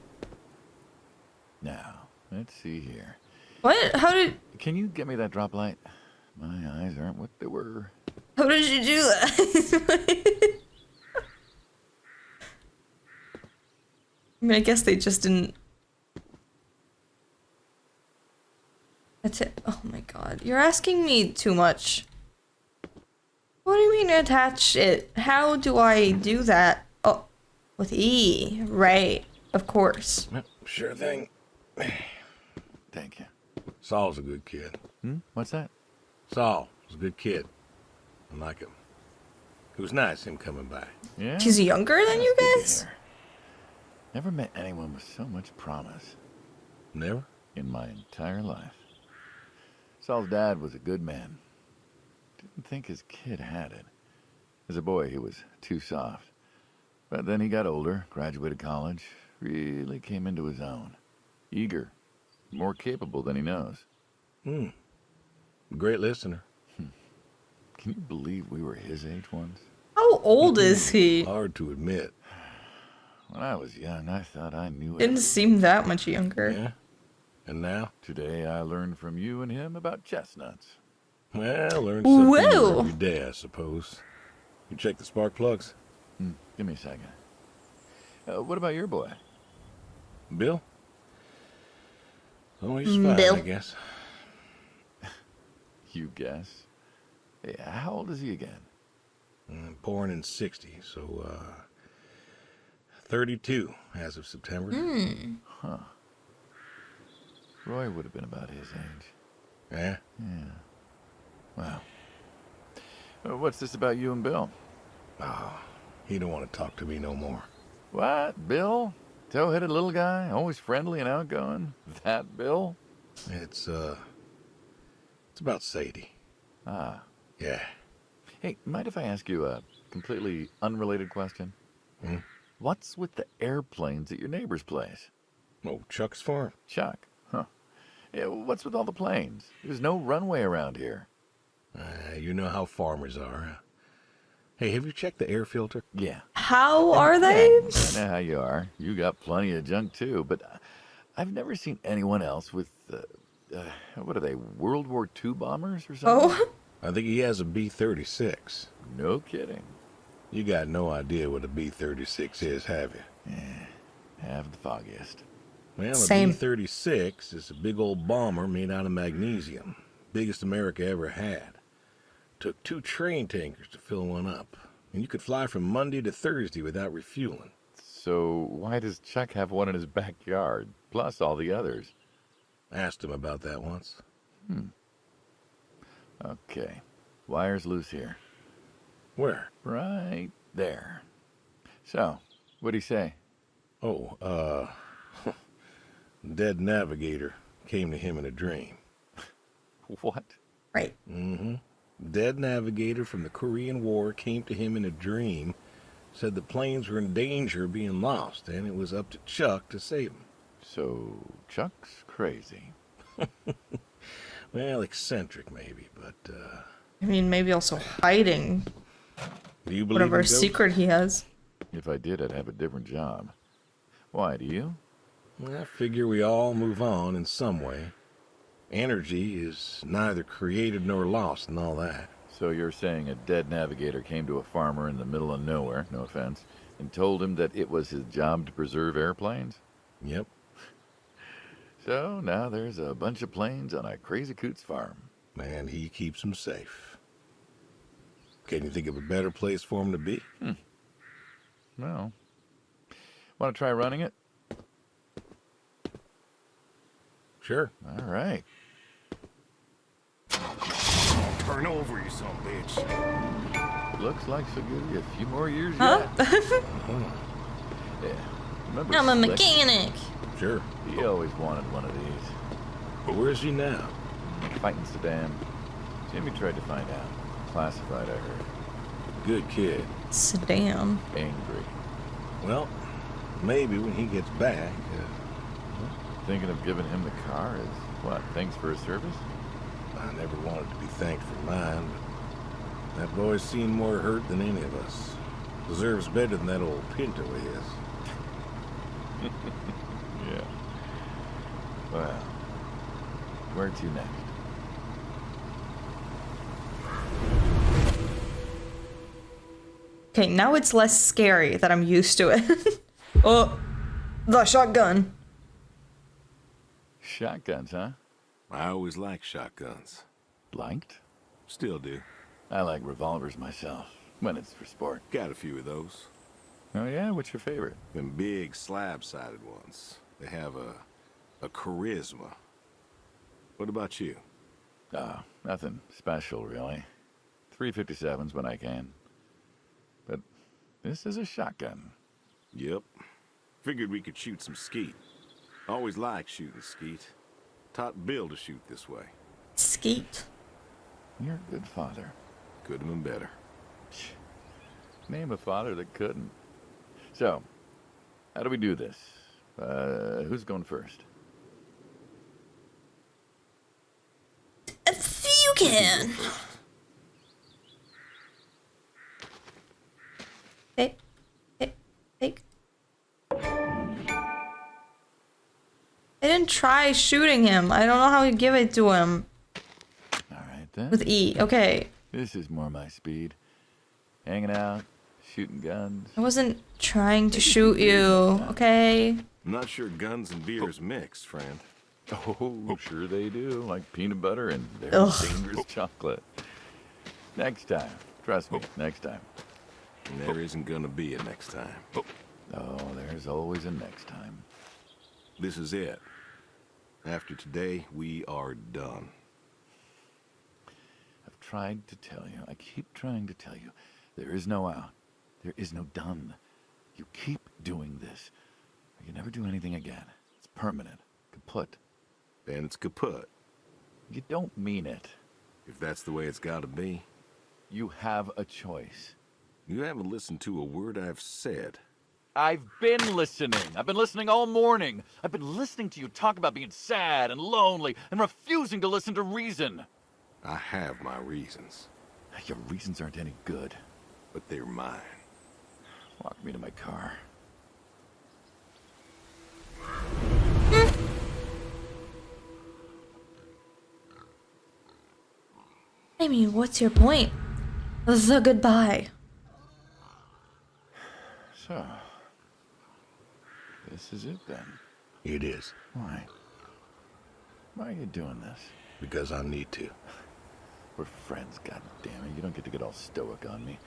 Now, let's see here. What? How did... Can you get me that drop light? My eyes aren't what they were. How did you do that? I mean, I guess they just didn't... That's it. Oh my god. You're asking me too much. What do you mean attach it? How do I do that? Oh, with E. Right. Of course. Yep, sure thing. Thank you. Saul's a good kid. What's that? Saul was a good kid. I like him. It was nice him coming by. Yeah. He's younger than you That's good to guys? hear. Never met anyone with so much promise Never? in my entire life. Saul's dad was a good man. Didn't think his kid had it. As a boy, he was too soft. But then he got older, graduated college, really came into his own. Eager, more capable than he knows. Great listener. Can you believe we were his age once? How old is he? Hard to admit. When I was young, I thought I knew Didn't it. seem that much younger. Yeah? And now? Today I learned from you and him about chestnuts. Well, learn something new Whoa. every day, I suppose. You check the spark plugs? Give me a second. What about your boy? Bill? Oh, he's fine, Bill. I guess. You guess. Hey, how old is he again? Born in 60, so, 32 as of September. Roy would have been about his age. Yeah? Wow. What's this about you and Bill? Oh, he don't want to talk to me no more. What, Bill? Tow-headed little guy, always friendly and outgoing? That Bill? It's about Sadie. Ah. Yeah. Hey, mind if I ask you a completely unrelated question? What's with the airplanes at your neighbor's place? Oh, Chuck's farm. Chuck? Huh. Yeah, what's with all the planes? There's no runway around here. You know how farmers are. Hey, have you checked the air filter? Yeah. How are they? I know how you are. You got plenty of junk too, but I've never seen anyone else with, what are they, World War II bombers or something? Oh, I think he has a B-36. No kidding. You got no idea what a B-36 is, have you? Have the foggiest. Well, a Same. B-36 is a big old bomber made out of magnesium. Biggest America ever had. Took 2 train tankers to fill one up. And you could fly from Monday to Thursday without refueling. So why does Chuck have one in his backyard, plus all the others? Asked him about that once. Okay. Wire's loose here. Where? Right there. So, what'd he say? Oh, dead navigator came to him in a dream. What? right. Dead navigator from the Korean War came to him in a dream, said the planes were in danger of being lost, and it was up to Chuck to save them. So, Chuck's crazy. Well, eccentric maybe, but, I mean, maybe also hiding do you believe whatever in ghosts? secret he has. If I did, I'd have a different job. Why, do you? I figure we all move on in some way. Energy is neither created nor lost and all that. So you're saying a dead navigator came to a farmer in the middle of nowhere, no offense, and told him that it was his job to preserve airplanes? Yep. So now there's a bunch of planes on a crazy coot's farm. And he keeps them safe. Can you think of a better place for him to be? Well, want to try running it? Sure. All right. Turn over, you son of a bitch. Looks like she'll give you a few more years Huh? yet. Yeah. Remember I'm a Slick? mechanic. Sure. He always wanted one of these. But where is he now? Fighting Saddam. Jimmy tried to find out. Classified, I heard. Good kid. Saddam. Angry. Well, maybe when he gets back, Thinking of giving him the car is, what, thanks for his service? I never wanted to be thanked for mine, but that boy's seen more hurt than any of us. Deserves better than that old Pinto of his. Yeah. Well, where to next? Okay, now it's less scary that I'm used to it. Oh, the shotgun. Shotguns, huh? I always liked shotguns. Liked? Still do. I like revolvers myself, when it's for sport. Got a few of those. Oh yeah? What's your favorite? Them big slab-sided ones. They have a charisma. What about you? Nothing special, really. 357s when I can. But this is a shotgun. Yep. Figured we could shoot some skeet. Always liked shooting skeet. Taught Bill to shoot this way. Skeet. You're a good father. Could have been better. Name a father that couldn't. So, how do we do this? Who's going first? You can. Hey. I didn't try shooting him. I don't know how to give it to him. All right, then. With E. Okay. This is more my speed. Hanging out, shooting guns. I wasn't trying to shoot you. Okay. I'm not sure guns and beers mix, friend. Oh, sure they do. Like peanut butter and very Ugh. dangerous chocolate. Next time. Trust me, next time. And there isn't gonna be a next time. Oh, there's always a next time. This is it. After today, we are done. I've tried to tell you. I keep trying to tell you. There is no out. There is no done. You keep doing this. Or you never do anything again. It's permanent. Kaput. And it's kaput. You don't mean it. If that's the way it's gotta be. You have a choice. You haven't listened to a word I've said. I've been listening. I've been listening all morning. I've been listening to you talk about being sad and lonely and refusing to listen to reason. I have my reasons, Your reasons aren't any good. but they're mine. Walk me to my car. I mean, what's your point? The goodbye. So, this is it then. It is. Why? Why are you doing this? Because I need to. We're friends, goddammit. You don't get to get all stoic on me.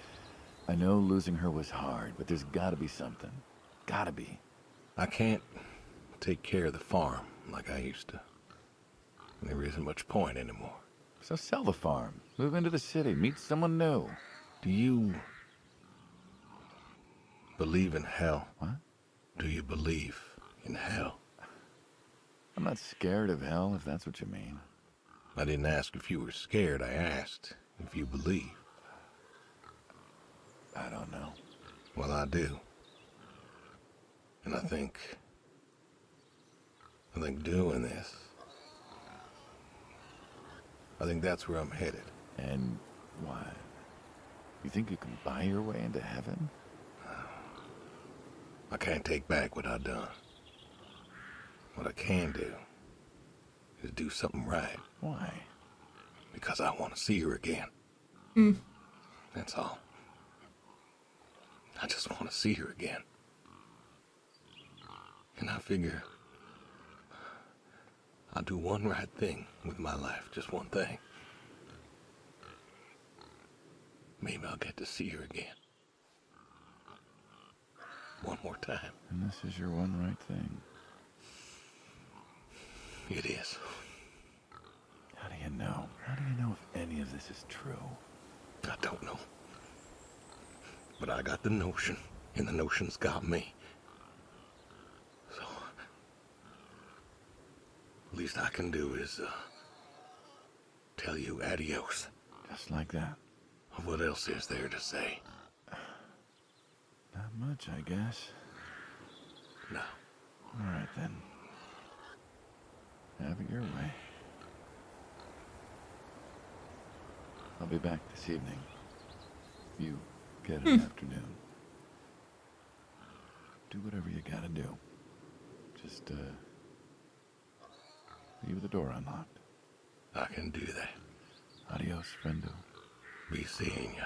I know losing her was hard, but there's gotta be something. Gotta be. I can't take care of the farm like I used to. There isn't much point anymore. So sell the farm. Move into the city. Meet someone new. Do you believe in hell? What? Do you believe in hell? I'm not scared of hell, if that's what you mean. I didn't ask if you were scared. I asked if you believe. I don't know. Well, I do. And I think doing this, I think that's where I'm headed. And why? You think you can buy your way into heaven? I can't take back what I've done. What I can do is do something right. Why? Because I want to see her again. That's all. I just want to see her again. And I figure I'll do one right thing with my life, just one thing. Maybe I'll get to see her again. One more time. And this is your one right thing. It is. How do you know? How do you know if any of this is true? I don't know. But I got the notion, and the notion's got me. So, least I can do is, tell you adios. Just like that. What else is there to say? Not much, I guess. No. All right, then. Have it your way. I'll be back this evening. You get an afternoon. Do whatever you gotta do. Just, leave the door unlocked. I can do that. Adios, friendo. Be seeing ya.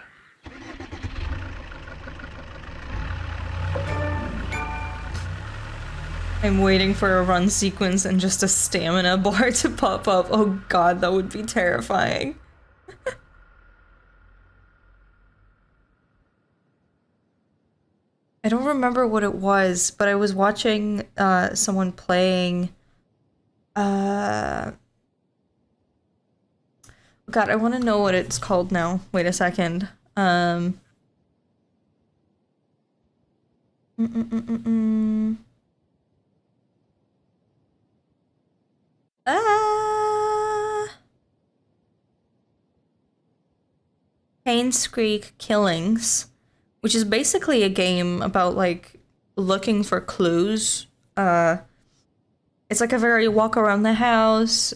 I'm waiting for a run sequence and just a stamina bar to pop up. Oh god, that would be terrifying. I don't remember what it was, but I was watching someone playing God, I want to know what it's called now. Wait a second. Mm, mm, mm, mm, mm. Haynes Creek Killings, which is basically a game about like looking for clues. It's like a very walk around the house,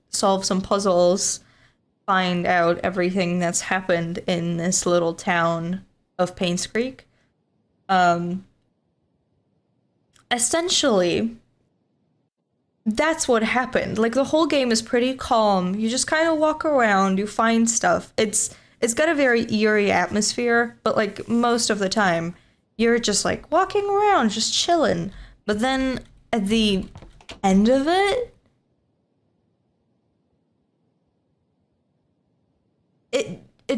solve some puzzles, find out everything that's happened in this little town of Paynes Creek. Essentially, that's what happened. Like the whole game is pretty calm. You just kind of walk around, you find stuff. It's got a very eerie atmosphere, but like most of the time, you're just like walking around, just chilling. But then at the end of it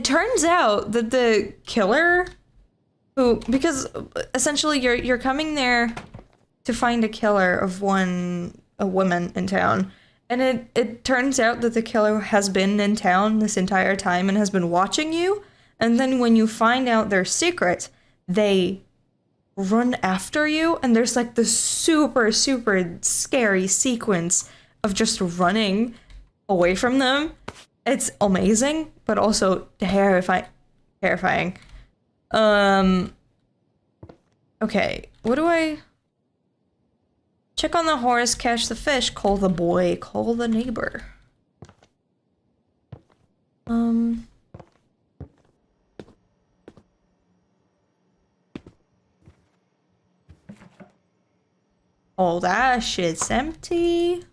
turns out that the killer because essentially you're coming there to find a killer of a woman in town, and it turns out that the killer has been in town this entire time and has been watching you, and then when you find out their secret, they run after you, and there's like this super scary sequence of just running away from them. It's amazing, but also terrifying. Okay, what do I... Check on the horse, catch the fish, call the boy, call the neighbor. Oh, that shit's empty.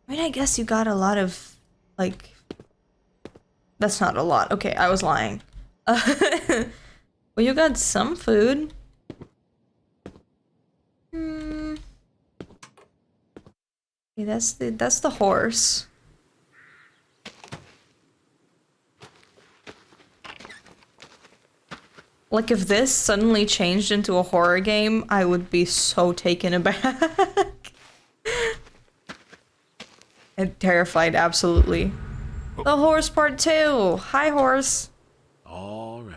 I mean, I guess you got a lot of, like... That's not a lot. Okay, I was lying. Well, you got some food. Okay, that's the horse. Like, if this suddenly changed into a horror game, I would be so taken aback. And terrified, absolutely. The horse part 2. Hi, horse. Alrighty.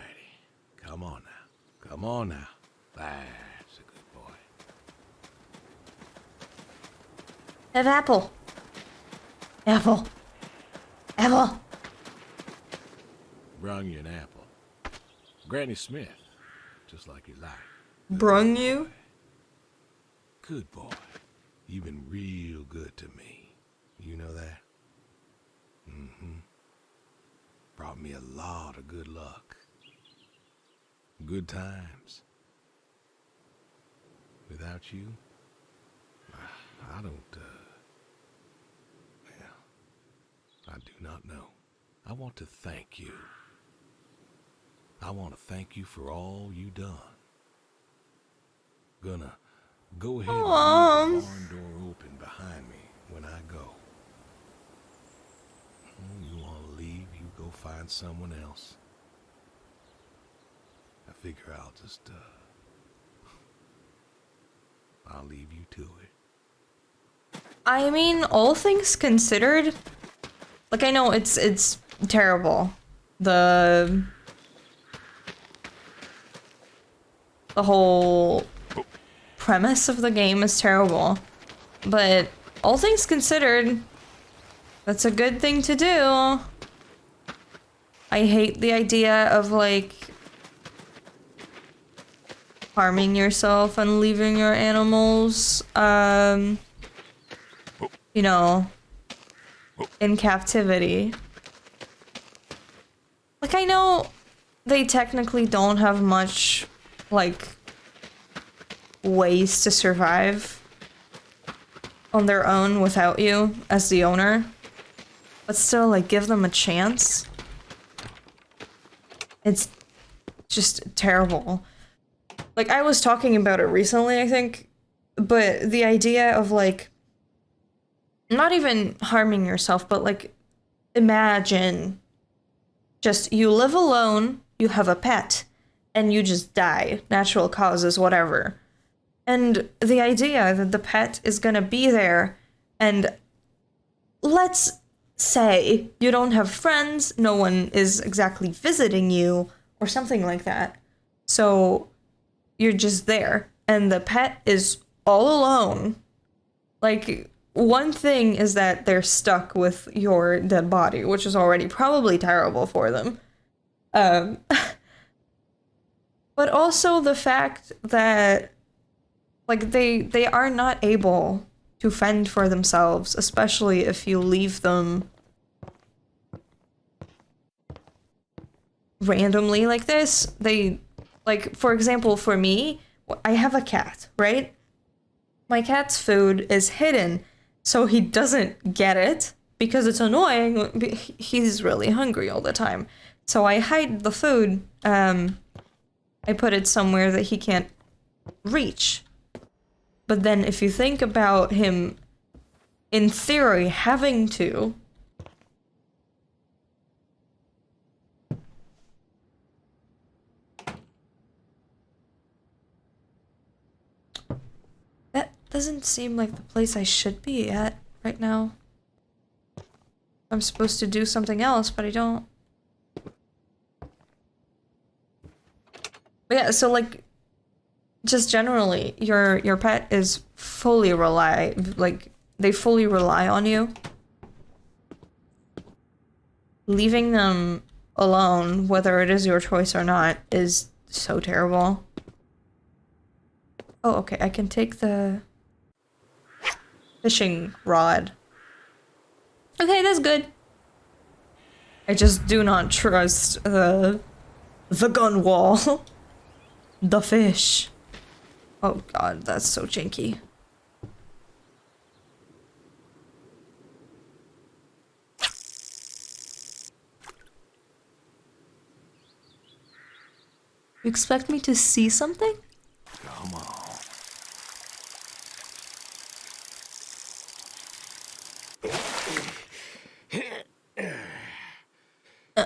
Come on now. Come on now. That's a good boy. Have apple. Apple. Apple. Brung you an apple. Granny Smith. Just like you like. Brung you? Good boy. You've been real good to me. You know that? Brought me a lot of good luck. Good times. Without you, I don't, well, I do not know. I want to thank you. I want to thank you for all you done. Gonna go ahead and leave the barn door open behind me when I go. You want to leave, you go find someone else. I figure I'll just, I'll leave you to it. I mean, all things considered, like, I know it's terrible. The whole premise of the game is terrible. But all things considered, that's a good thing to do. I hate the idea of, like, harming yourself and leaving your animals, you know, in captivity. Like, I know they technically don't have much, like, ways to survive on their own without you as the owner. But still, like, give them a chance. It's just terrible. Like, I was talking about it recently, I think, but the idea of, like, not even harming yourself, but, like, imagine just you live alone, you have a pet, and you just die, natural causes, whatever. And the idea that the pet is gonna be there, and let's say you don't have friends, no one is exactly visiting you, or something like that. So you're just there, and the pet is all alone. Like, one thing is that they're stuck with your dead body, which is already probably terrible for them. Um, but also the fact that, like, they are not able to fend for themselves, especially if you leave them randomly like this. They, like, for example, for me, I have a cat, right? My cat's food is hidden, so he doesn't get it because it's annoying. He's really hungry all the time. So I hide the food. I put it somewhere that he can't reach. But then if you think about him, in theory, having to... That doesn't seem like the place I should be at right now. I'm supposed to do something else, but I don't. But yeah, so like, just generally, your pet is fully they fully rely on you. Leaving them alone, whether it is your choice or not, is so terrible. Oh, okay, I can take the fishing rod. Okay, that's good. I just do not trust the gun wall. The fish. Oh god, that's so janky. You expect me to see something? Come on.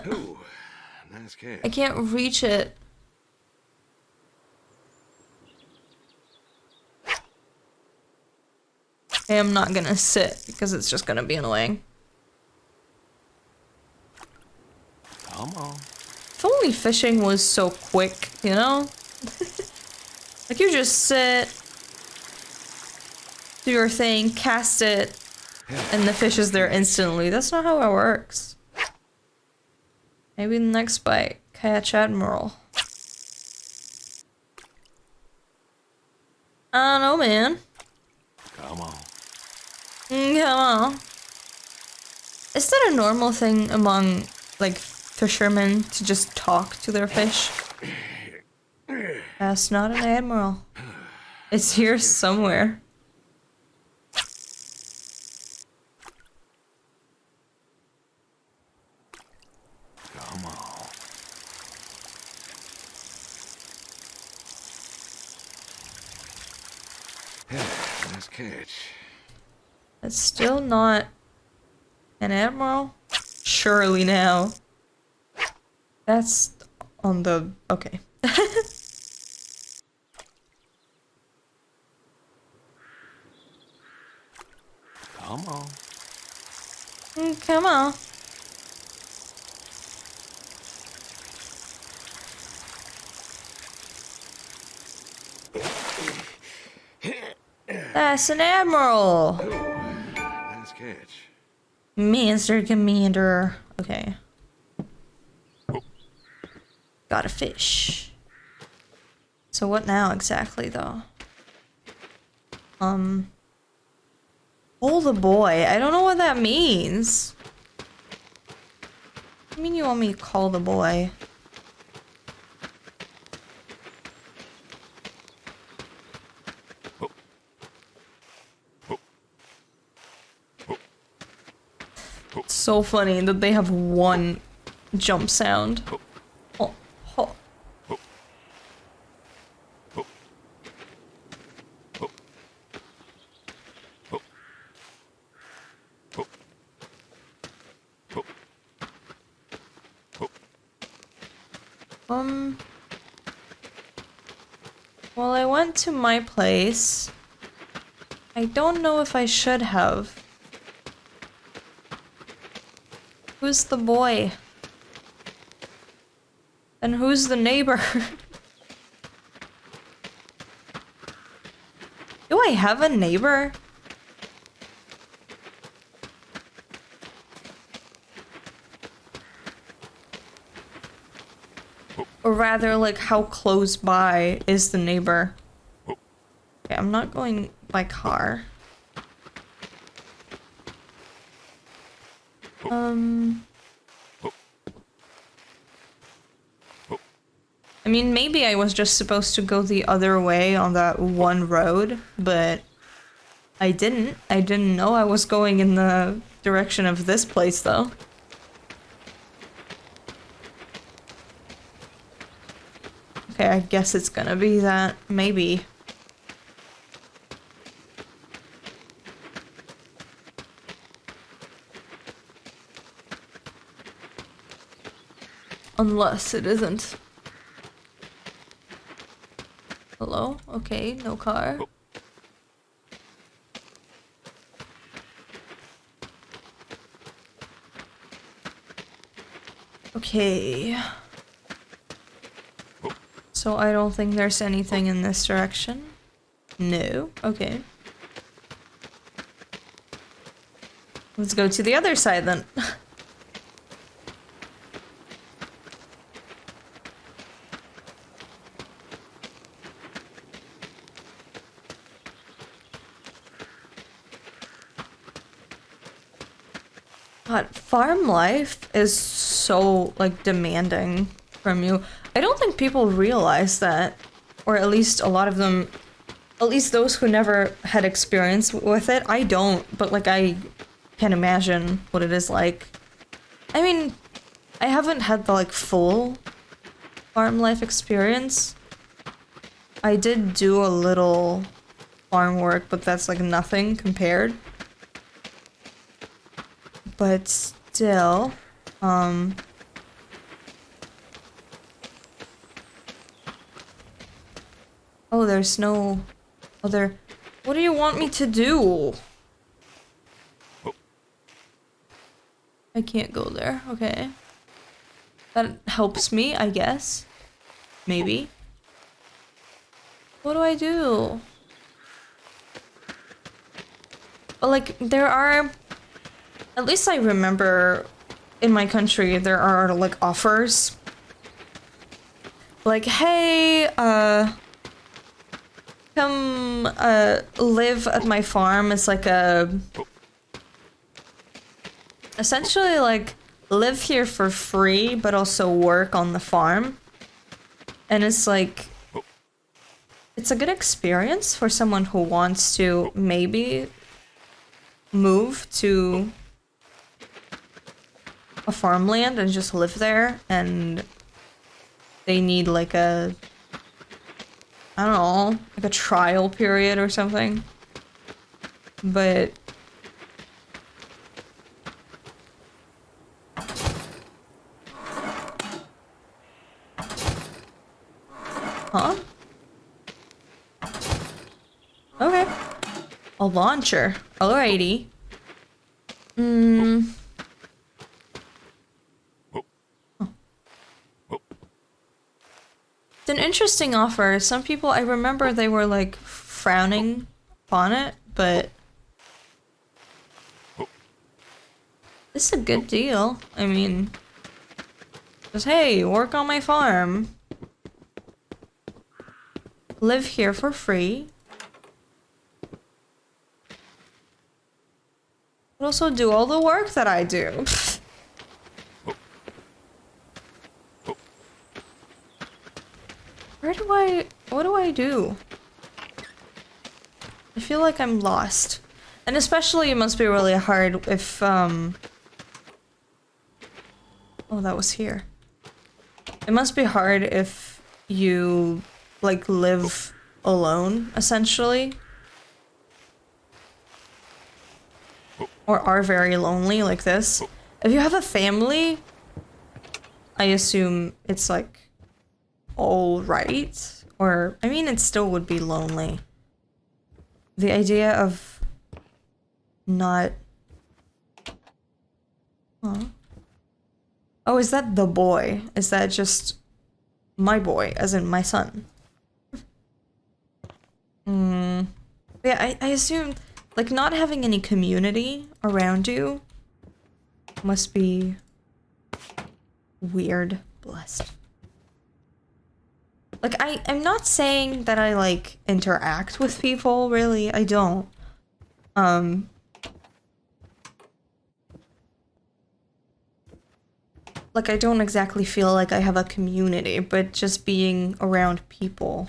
Ooh, nice catch. I can't reach it. I am not gonna sit because it's just gonna be annoying. Come on. If only fishing was so quick, you know? Like, you just sit, do your thing, cast it, and the fish is there instantly. That's not how it works. Maybe the next bite, catch Admiral. I don't know, man. Come on. Come on. Is that a normal thing among, like, fishermen to just talk to their fish? That's not an admiral. It's here somewhere. Come on. Nice catch. It's still not an admiral? Surely now. That's on the... okay. Come on. Come on. That's an admiral. Nice catch. Mr. Commander. Okay. Got a fish. So what now exactly, though? Pull the boy. I don't know what that means. What do you mean you want me to call the boy? It's so funny that they have one jump sound. Oh, oh. Well, I went to my place. I don't know if I should have. Who's the boy? And who's the neighbor? Do I have a neighbor? Or rather, like, how close by is the neighbor? Okay, I'm not going by car. I mean, maybe I was just supposed to go the other way on that one road, but I didn't. I didn't know I was going in the direction of this place, though. Okay, I guess it's gonna be that. Maybe. Unless it isn't. Hello? Okay, no car. Okay. So I don't think there's anything in this direction. No? Okay. Let's go to the other side then. God, farm life is so, like, demanding from you. I don't think people realize that, or at least a lot of them, at least those who never had experience with it. I don't, but, like, I can imagine what it is like. I mean, I haven't had the, like, full farm life experience. I did do a little farm work, but that's, like, nothing compared. But still, oh, there's no other... What do you want me to do? I can't go there, okay. That helps me, I guess. Maybe. What do I do? But, like, there are... At least I remember in my country there are, like, offers. Like, hey, come, live at my farm. It's like a... Essentially, like, live here for free, but also work on the farm. And it's like... It's a good experience for someone who wants to maybe move to a farmland and just live there, and they need like a, I don't know, like a trial period or something. But huh? Okay. A launcher. Alrighty. It's an interesting offer. Some people, I remember they were like frowning upon it, but it's a good deal. I mean, just, hey, work on my farm. Live here for free. But also do all the work that I do. What do I do? I feel like I'm lost. And especially it must be really hard if, oh, that was here. It must be hard if you, like, live alone, essentially. Or are very lonely, like this. If you have a family, I assume it's, like, all right. Or, I mean, it still would be lonely. The idea of not... Huh? Oh, is that the boy? Is that just my boy, as in my son? Yeah, I assume, like, not having any community around you must be weird. Blessed. Like, I'm not saying that I, like, interact with people, really. I don't. Like, I don't exactly feel like I have a community, but just being around people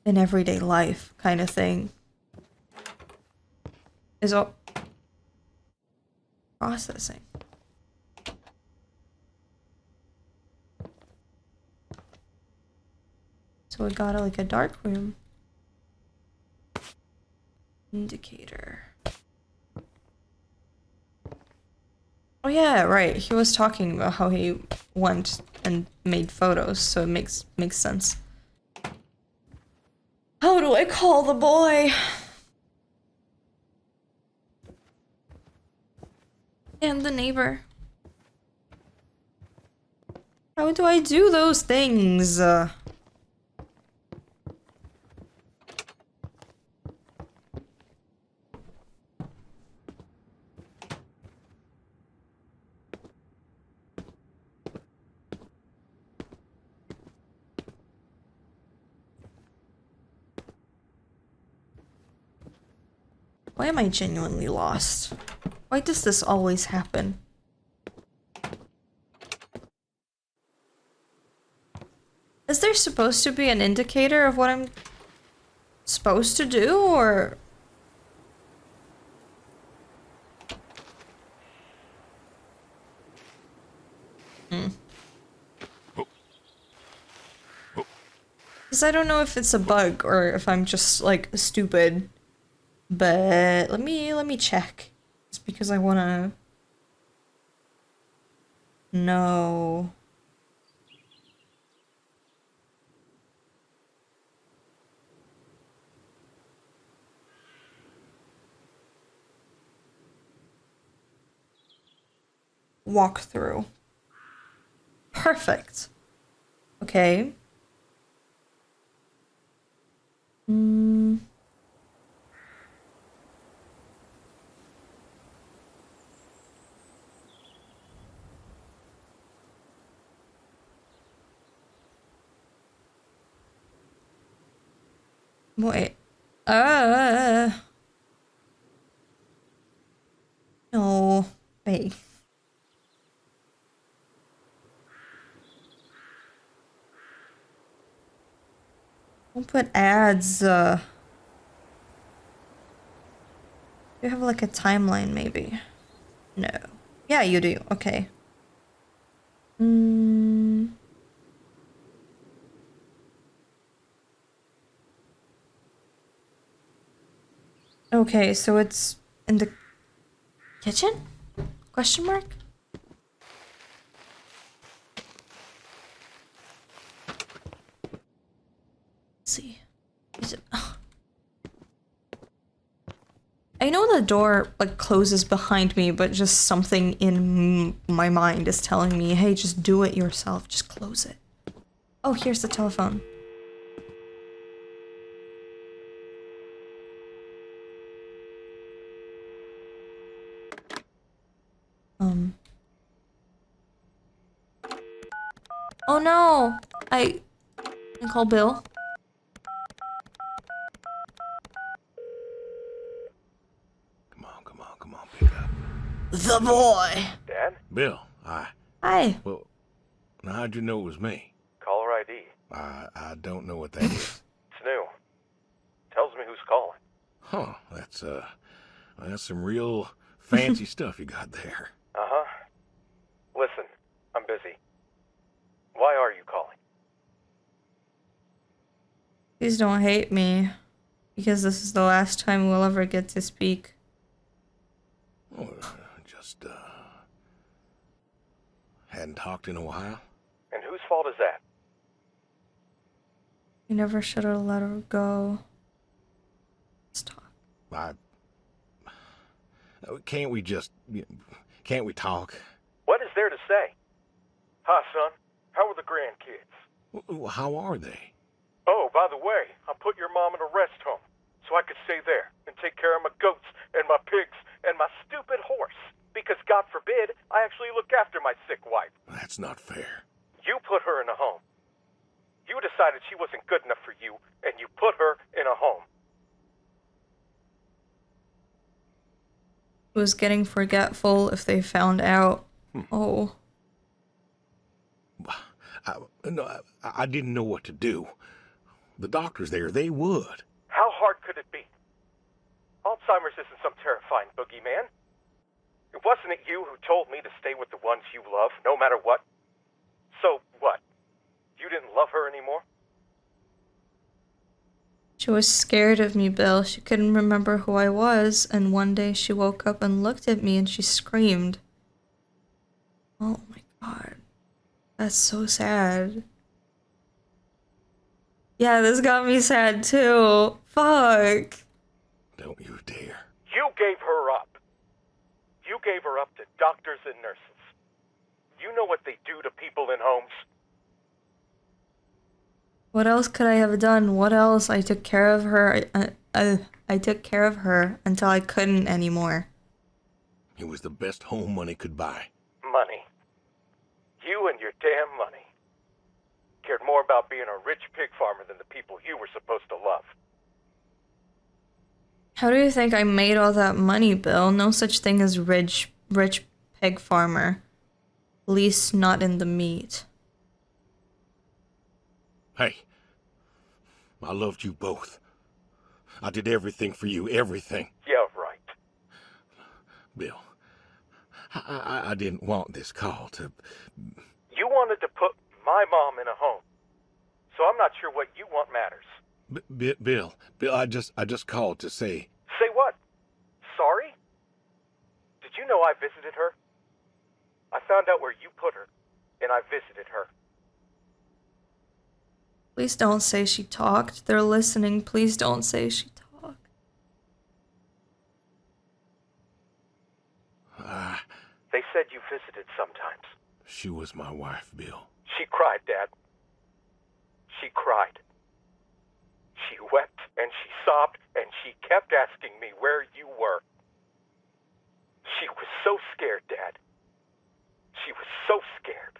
in everyday life kind of thing is all processing. So we got like a dark room. Indicator. Oh yeah, right. He was talking about how he went and made photos, so it makes sense. How do I call the boy? And the neighbor. How do I do those things? Why am I genuinely lost? Why does this always happen? Is there supposed to be an indicator of what I'm supposed to do, or... Because I don't know if it's a bug or if I'm just, like, stupid. But let me check. It's because I wanna know. Walk through. Perfect. Okay. Wait. No. Wait. Don't put ads, You have like a timeline, maybe? No. Yeah, you do. Okay. Okay, so it's in the kitchen? Question mark? Let's see. Is it... I know the door, like, closes behind me, but just something in my mind is telling me, hey, just do it yourself. Just close it. Oh, here's the telephone. Oh no! I can call Bill. Come on, pick up. The boy! Dad? Bill, hi. Hi. Well, now how'd you know it was me? Caller ID. I don't know what that is. It's new. Tells me who's calling. Huh, that's some real fancy stuff you got there. Uh-huh. Listen, I'm busy. Why are you calling? Please don't hate me. Because this is the last time we'll ever get to speak. Oh, just, hadn't talked in a while. And whose fault is that? You never should have let her go. Let's talk. Can't we just... Can't we talk? What is there to say? Hi, son. How are the grandkids? How are they? Oh, by the way, I put your mom in a rest home so I could stay there and take care of my goats and my pigs and my stupid horse. Because God forbid, I actually look after my sick wife. That's not fair. You put her in a home. You decided she wasn't good enough for you, and you put her in a home. Was getting forgetful if they found out. Oh. I didn't know what to do. The doctors there, they would. How hard could it be? Alzheimer's isn't some terrifying boogeyman. It wasn't you who told me to stay with the ones you love, no matter what. So what? You didn't love her anymore? She was scared of me, Bill. She couldn't remember who I was, and one day she woke up and looked at me and she screamed. Oh my god. That's so sad. Yeah, this got me sad too. Fuck. Don't you dare. You gave her up. You gave her up to doctors and nurses. You know what they do to people in homes? What else could I have done? What else? I took care of her. I took care of her until I couldn't anymore. It was the best home money could buy. Money. You and your damn money. Cared more about being a rich pig farmer than the people you were supposed to love. How do you think I made all that money, Bill? No such thing as rich pig farmer. At least not in the meat. Hey, I loved you both. I did everything for you, everything. Yeah, right. Bill, I didn't want this call to... You wanted to put my mom in a home. So I'm not sure what you want matters. Bill, I just called to say... Say what? Sorry? Did you know I visited her? I found out where you put her, and I visited her. Please don't say she talked. They're listening. Please don't say she talked. They said you visited sometimes. She was my wife, Bill. She cried, Dad. She cried. She wept and she sobbed and she kept asking me where you were. She was so scared, Dad. She was so scared.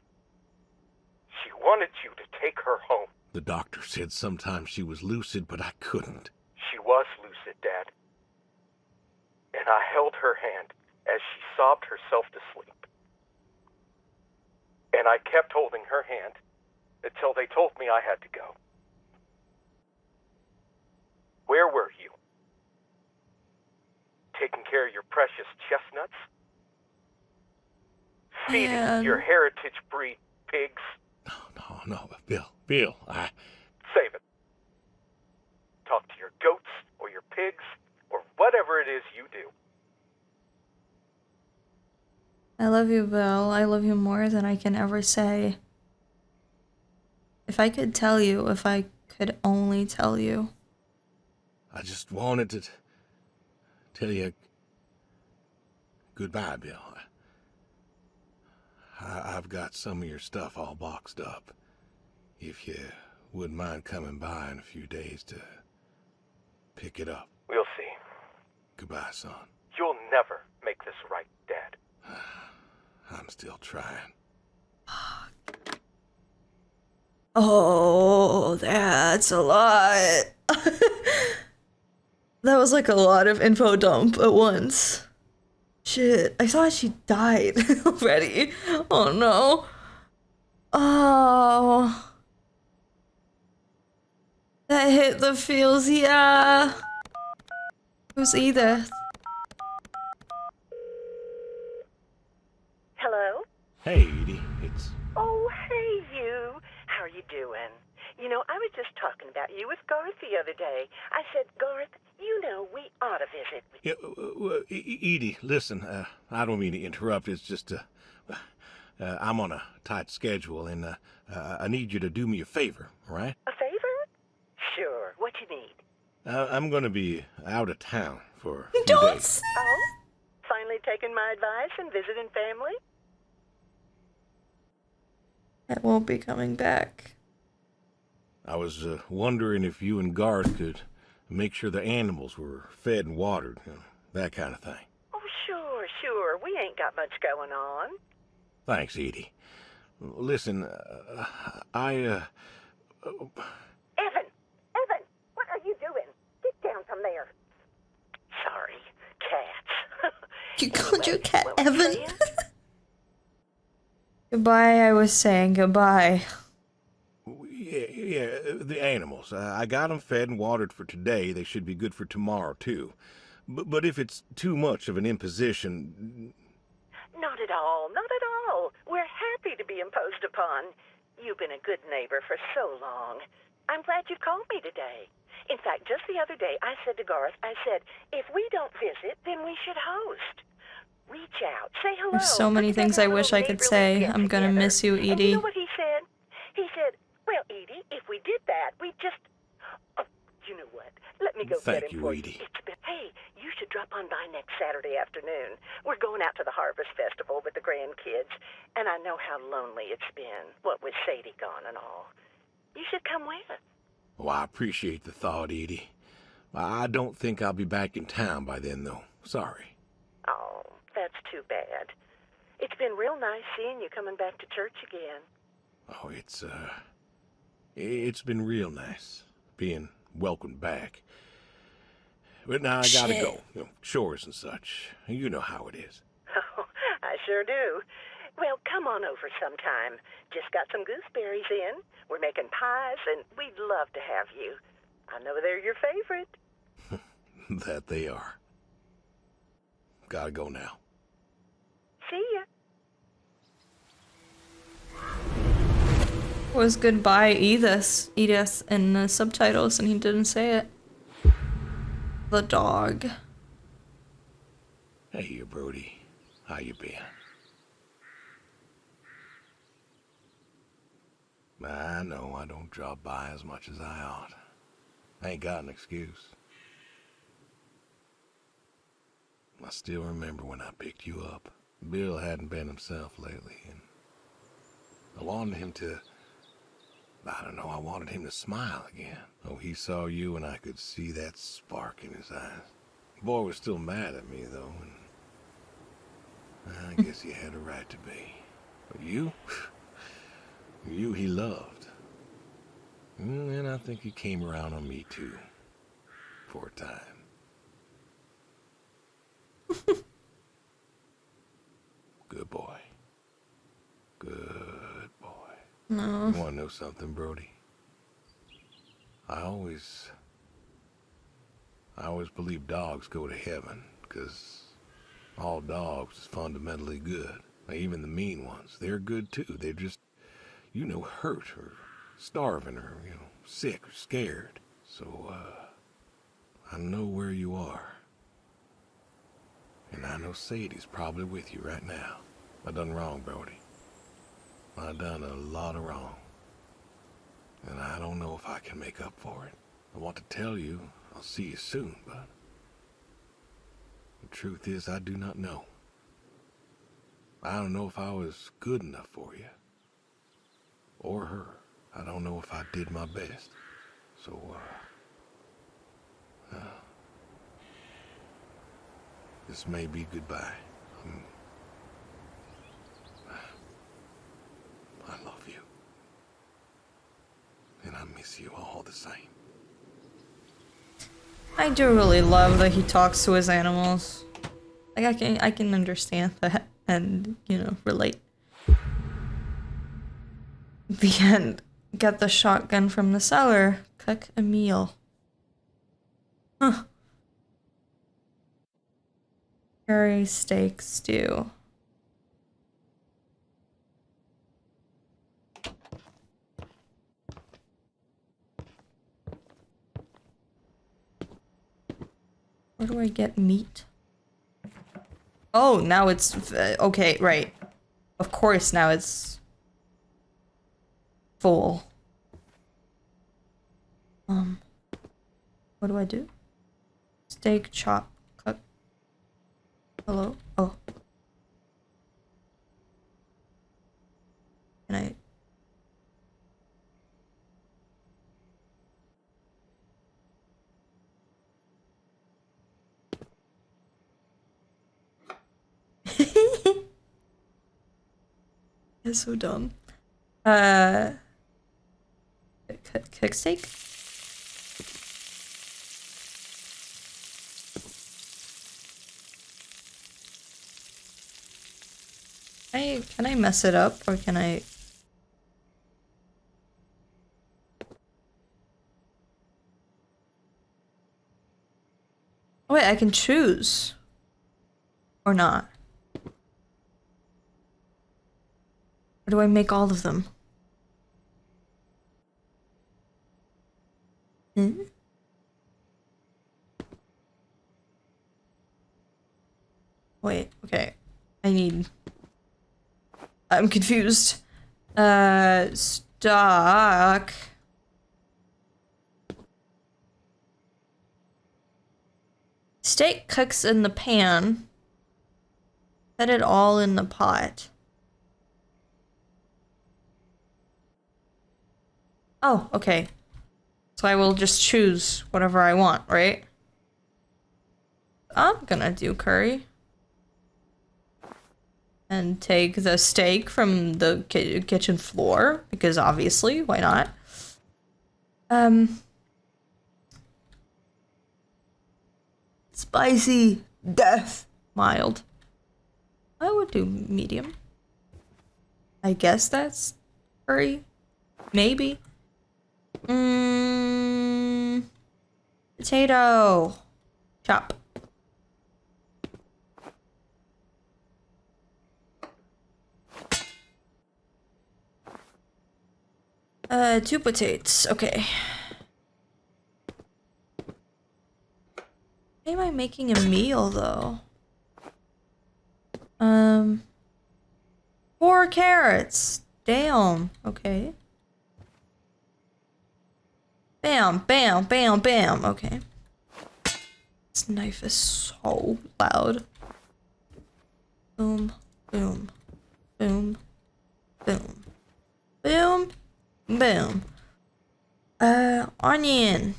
She wanted you to take her home. The doctor said sometimes she was lucid, but I couldn't. She was lucid, Dad. And I held her hand as she sobbed herself to sleep. And I kept holding her hand until they told me I had to go. Where were you? Taking care of your precious chestnuts? Feeding Man. your heritage breed pigs? No, Bill, Save it. Talk to your goats or your pigs or whatever it is you do. I love you, Bill. I love you more than I can ever say. If I could tell you, if I could only tell you. I just wanted to tell you goodbye, Bill. I've got some of your stuff all boxed up. If you wouldn't mind coming by in a few days to pick it up. We'll see. Goodbye, son. You'll never make this right, Dad. I'm still trying. Oh, that's a lot. That was like a lot of info dump at once. Shit, I thought she died already. Oh no. Oh. That hit the feels, yeah. Who's Edith? Hello? Hey, Edie, it's... Oh, hey, you. How are you doing? You know, I was just talking about you with Garth the other day. I said, Garth, you know, we ought to visit. Edie, listen, I don't mean to interrupt. It's just, I'm on a tight schedule, and I need you to do me a favor, all right? A favor? What you need? I'm gonna be out of town for a few Don't days. say Oh? Finally taking my advice and visiting family? I won't be coming back. I was wondering if you and Garth could make sure the animals were fed and watered, you know, that kind of thing. Oh, sure. We ain't got much going on. Thanks, Edie. Listen, Evan, what are you doing? Get down from there. Sorry, cats. You called your Anyway, cat what was Evan? saying? Goodbye, I was saying goodbye. yeah, the animals. I got them fed and watered for today. They should be good for tomorrow, too. But if it's too much of an imposition... Not at all. We're happy to be imposed upon. You've been a good neighbor for so long. I'm glad you called me today. In fact, just the other day, I said to Garth, if we don't visit, then we should host. Reach out, say hello. There's so many put together things I a wish little I could neighborly say. I'm gonna get-together. miss you, And you Edie. know what he said? He said, well, Edie, if we did that, we'd just... Oh, you know what? Let me go Thank get him you, for Edie. you. Hey, you should drop on by next Saturday afternoon. We're going out to the Harvest Festival with the grandkids, and I know how lonely it's been, what with Sadie gone and all. You should come with us. Well, I appreciate the thought, Edie. I don't think I'll be back in town by then, though. Sorry. Oh, that's too bad. It's been real nice seeing you coming back to church again. Oh, it's been real nice being welcomed back. But now I gotta go. You know, chores and such. You know how it is. Oh, I sure do. Well, come on over sometime. Just got some gooseberries in. We're making pies, and we'd love to have you. I know they're your favorite. That they are. Gotta go now. See ya. Was goodbye Edith in the subtitles, and he didn't say it. The dog. Hey, you Brody. How you been? I know I don't drop by as much as I ought. I ain't got an excuse. I still remember when I picked you up. Bill hadn't been himself lately, and I wanted him to... I wanted him to smile again. Oh, he saw you and I could see that spark in his eyes. The boy was still mad at me, though, and I guess he had a right to be. But you he loved. And I think he came around on me, too. For a time. Good boy. Good boy. No. You want to know something, Brody? I always believe dogs go to heaven, because all dogs is fundamentally good. Even the mean ones, they're good too. They're just, hurt or starving or, sick or scared. So, I know where you are. And I know Sadie's probably with you right now. I done wrong, Brody. I done a lot of wrong. And I don't know if I can make up for it. I want to tell you I'll see you soon, but the truth is I do not know. I don't know if I was good enough for you. Or her. I don't know if I did my best. So, this may be goodbye. I love you. And I miss you all the same. I do really love that he talks to his animals. Like I can understand that and, relate. The end. Get the shotgun from the cellar. Cook a meal. Huh. Curry steak stew. Where do I get meat? Oh, now it's... okay, right. Of course, now it's... full. What do I do? Steak, chop, cook. Hello? Oh. Can I? It's so dumb. Cook steak? Can I mess it up or can I? Oh wait, I can choose. Or not. Or do I make all of them? Hmm? Wait, okay. I'm confused. Stock. Steak cooks in the pan. Set it all in the pot. Oh, okay. So I will just choose whatever I want, right? I'm gonna do curry. And take the steak from the kitchen floor, because obviously, why not? Spicy. Death. Mild. I would do medium. I guess that's curry. Maybe. Potato. Chop. Two potatoes. Okay. Why am I making a meal though? 4 carrots. Damn. Okay. Bam, bam, bam, bam. Okay. This knife is so loud. Boom, boom, boom, boom, boom, boom. Onion.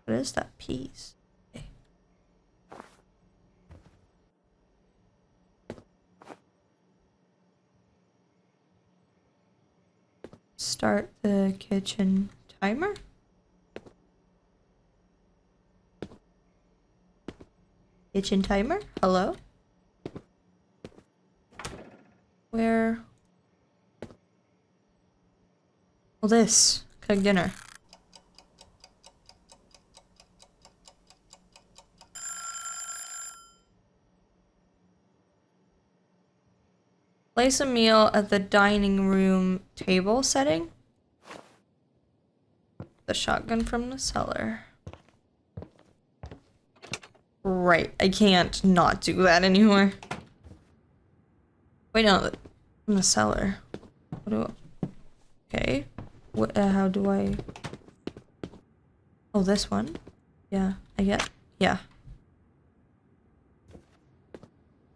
What is that piece? Okay. Start the kitchen timer. Kitchen timer? Hello? Where? Well, this. Cook dinner. Place a meal at the dining room table setting. The shotgun from the cellar. Right, I can't not do that anymore. Wait, no, from the cellar. What do I... Okay. What, how do I... Oh, this one? Yeah, I get... Yeah.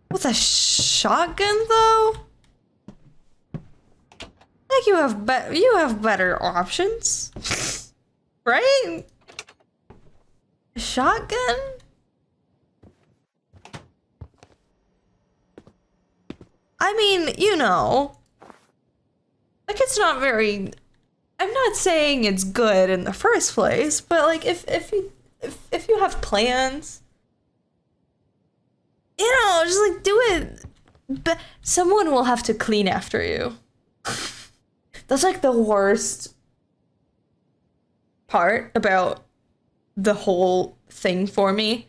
With a shotgun, though? Like you have better options. Right? A shotgun? I mean, you know, like it's not very, I'm not saying it's good in the first place, but like if you have plans, you know, just like do it. But someone will have to clean after you. That's like the worst part about the whole thing for me.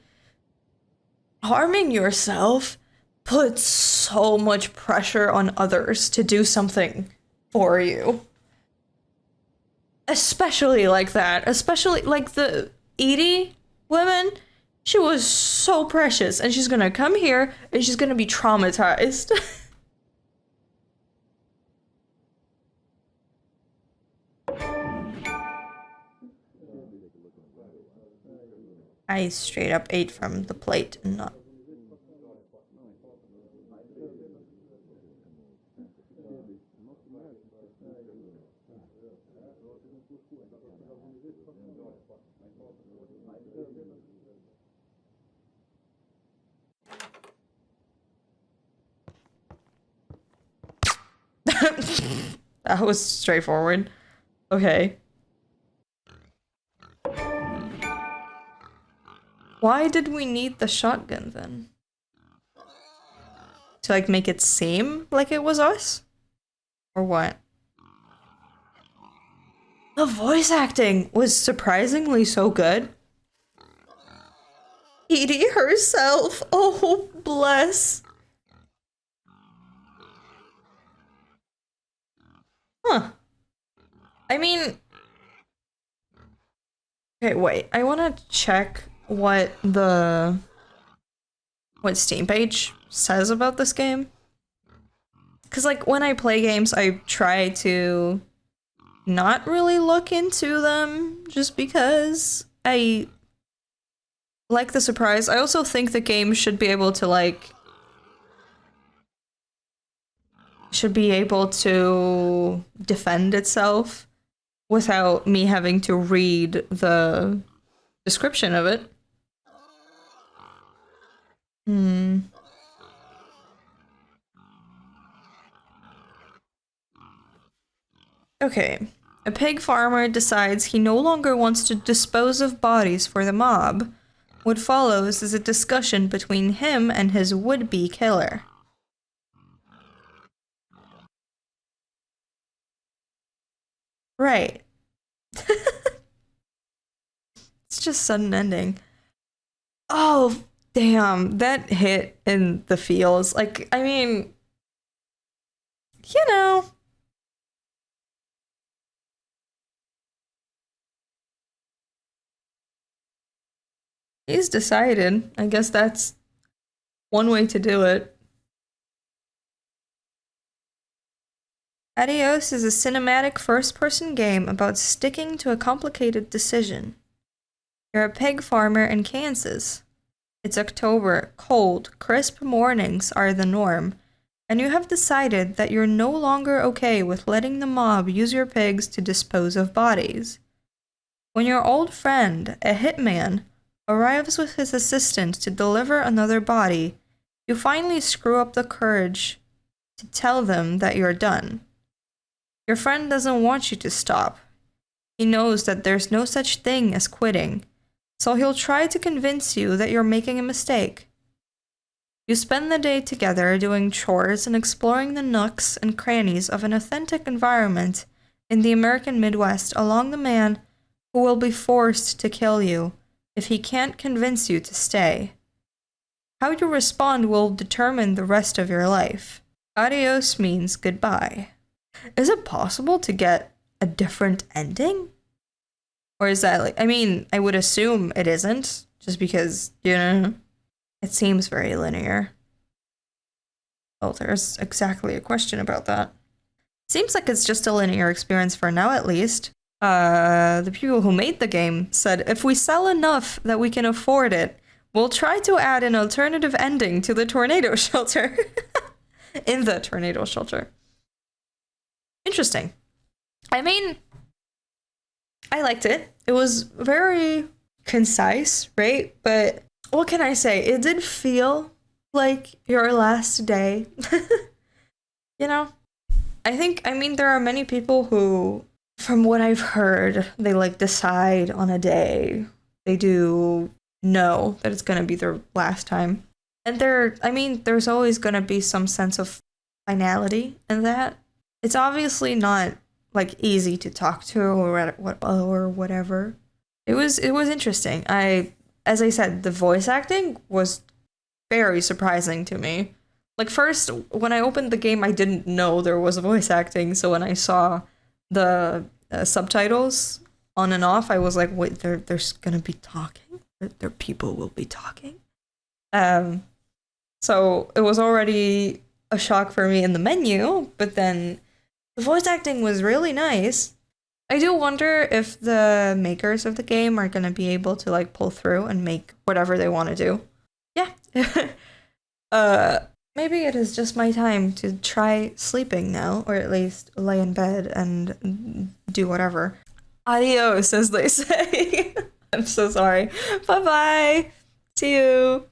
Harming yourself puts so much pressure on others to do something for you. Especially like that. Especially like the Edie woman. She was so precious and she's gonna come here and she's gonna be traumatized. I straight up ate from the plate and not. That was straightforward. Okay. Why did we need the shotgun then? To like make it seem like it was us? Or what? The voice acting was surprisingly so good. Edie herself. Oh, bless. Huh. I mean... Okay, wait. I want to check what Steam page says about this game. Because, like, when I play games, I try to not really look into them just because I like the surprise. I also think the game should be able to, like, defend itself without me having to read the description of it. Okay. A pig farmer decides he no longer wants to dispose of bodies for the mob. What follows is a discussion between him and his would-be killer. Right. It's just sudden ending. Oh, damn. That hit in the feels. Like, I mean, you know. He's decided. I guess that's one way to do it. Adios is a cinematic first-person game about sticking to a complicated decision. You're a pig farmer in Kansas. It's October, cold, crisp mornings are the norm, and you have decided that you're no longer okay with letting the mob use your pigs to dispose of bodies. When your old friend, a hitman, arrives with his assistant to deliver another body, you finally screw up the courage to tell them that you're done. Your friend doesn't want you to stop. He knows that there's no such thing as quitting, so he'll try to convince you that you're making a mistake. You spend the day together doing chores and exploring the nooks and crannies of an authentic environment in the American Midwest along the man who will be forced to kill you if he can't convince you to stay. How you respond will determine the rest of your life. Adios means goodbye. Is it possible to get a different ending? Or is that like, I mean, I would assume it isn't, just because, you know, it seems very linear. Oh, there's exactly a question about that. Seems like it's just a linear experience for now, at least. The people who made the game said, if we sell enough that we can afford it, we'll try to add an alternative ending to the tornado shelter. In the tornado shelter. Interesting. I mean, I liked it. It was very concise, right? But what can I say? It did feel like your last day. You know? I mean, there are many people who, from what I've heard, they like decide on a day. They do know that it's gonna be their last time. And there's always gonna be some sense of finality in that. It's obviously not like easy to talk to or whatever. It was interesting. As I said, the voice acting was very surprising to me. Like first, when I opened the game, I didn't know there was voice acting. So when I saw the subtitles on and off, I was like, wait, there's gonna be talking? Their people will be talking? So it was already a shock for me in the menu, but then the voice acting was really nice. I do wonder if the makers of the game are going to be able to like pull through and make whatever they want to do. Yeah. Maybe it is just my time to try sleeping now, or at least lay in bed and do whatever. Adios, as they say. I'm so sorry. Bye-bye. See you.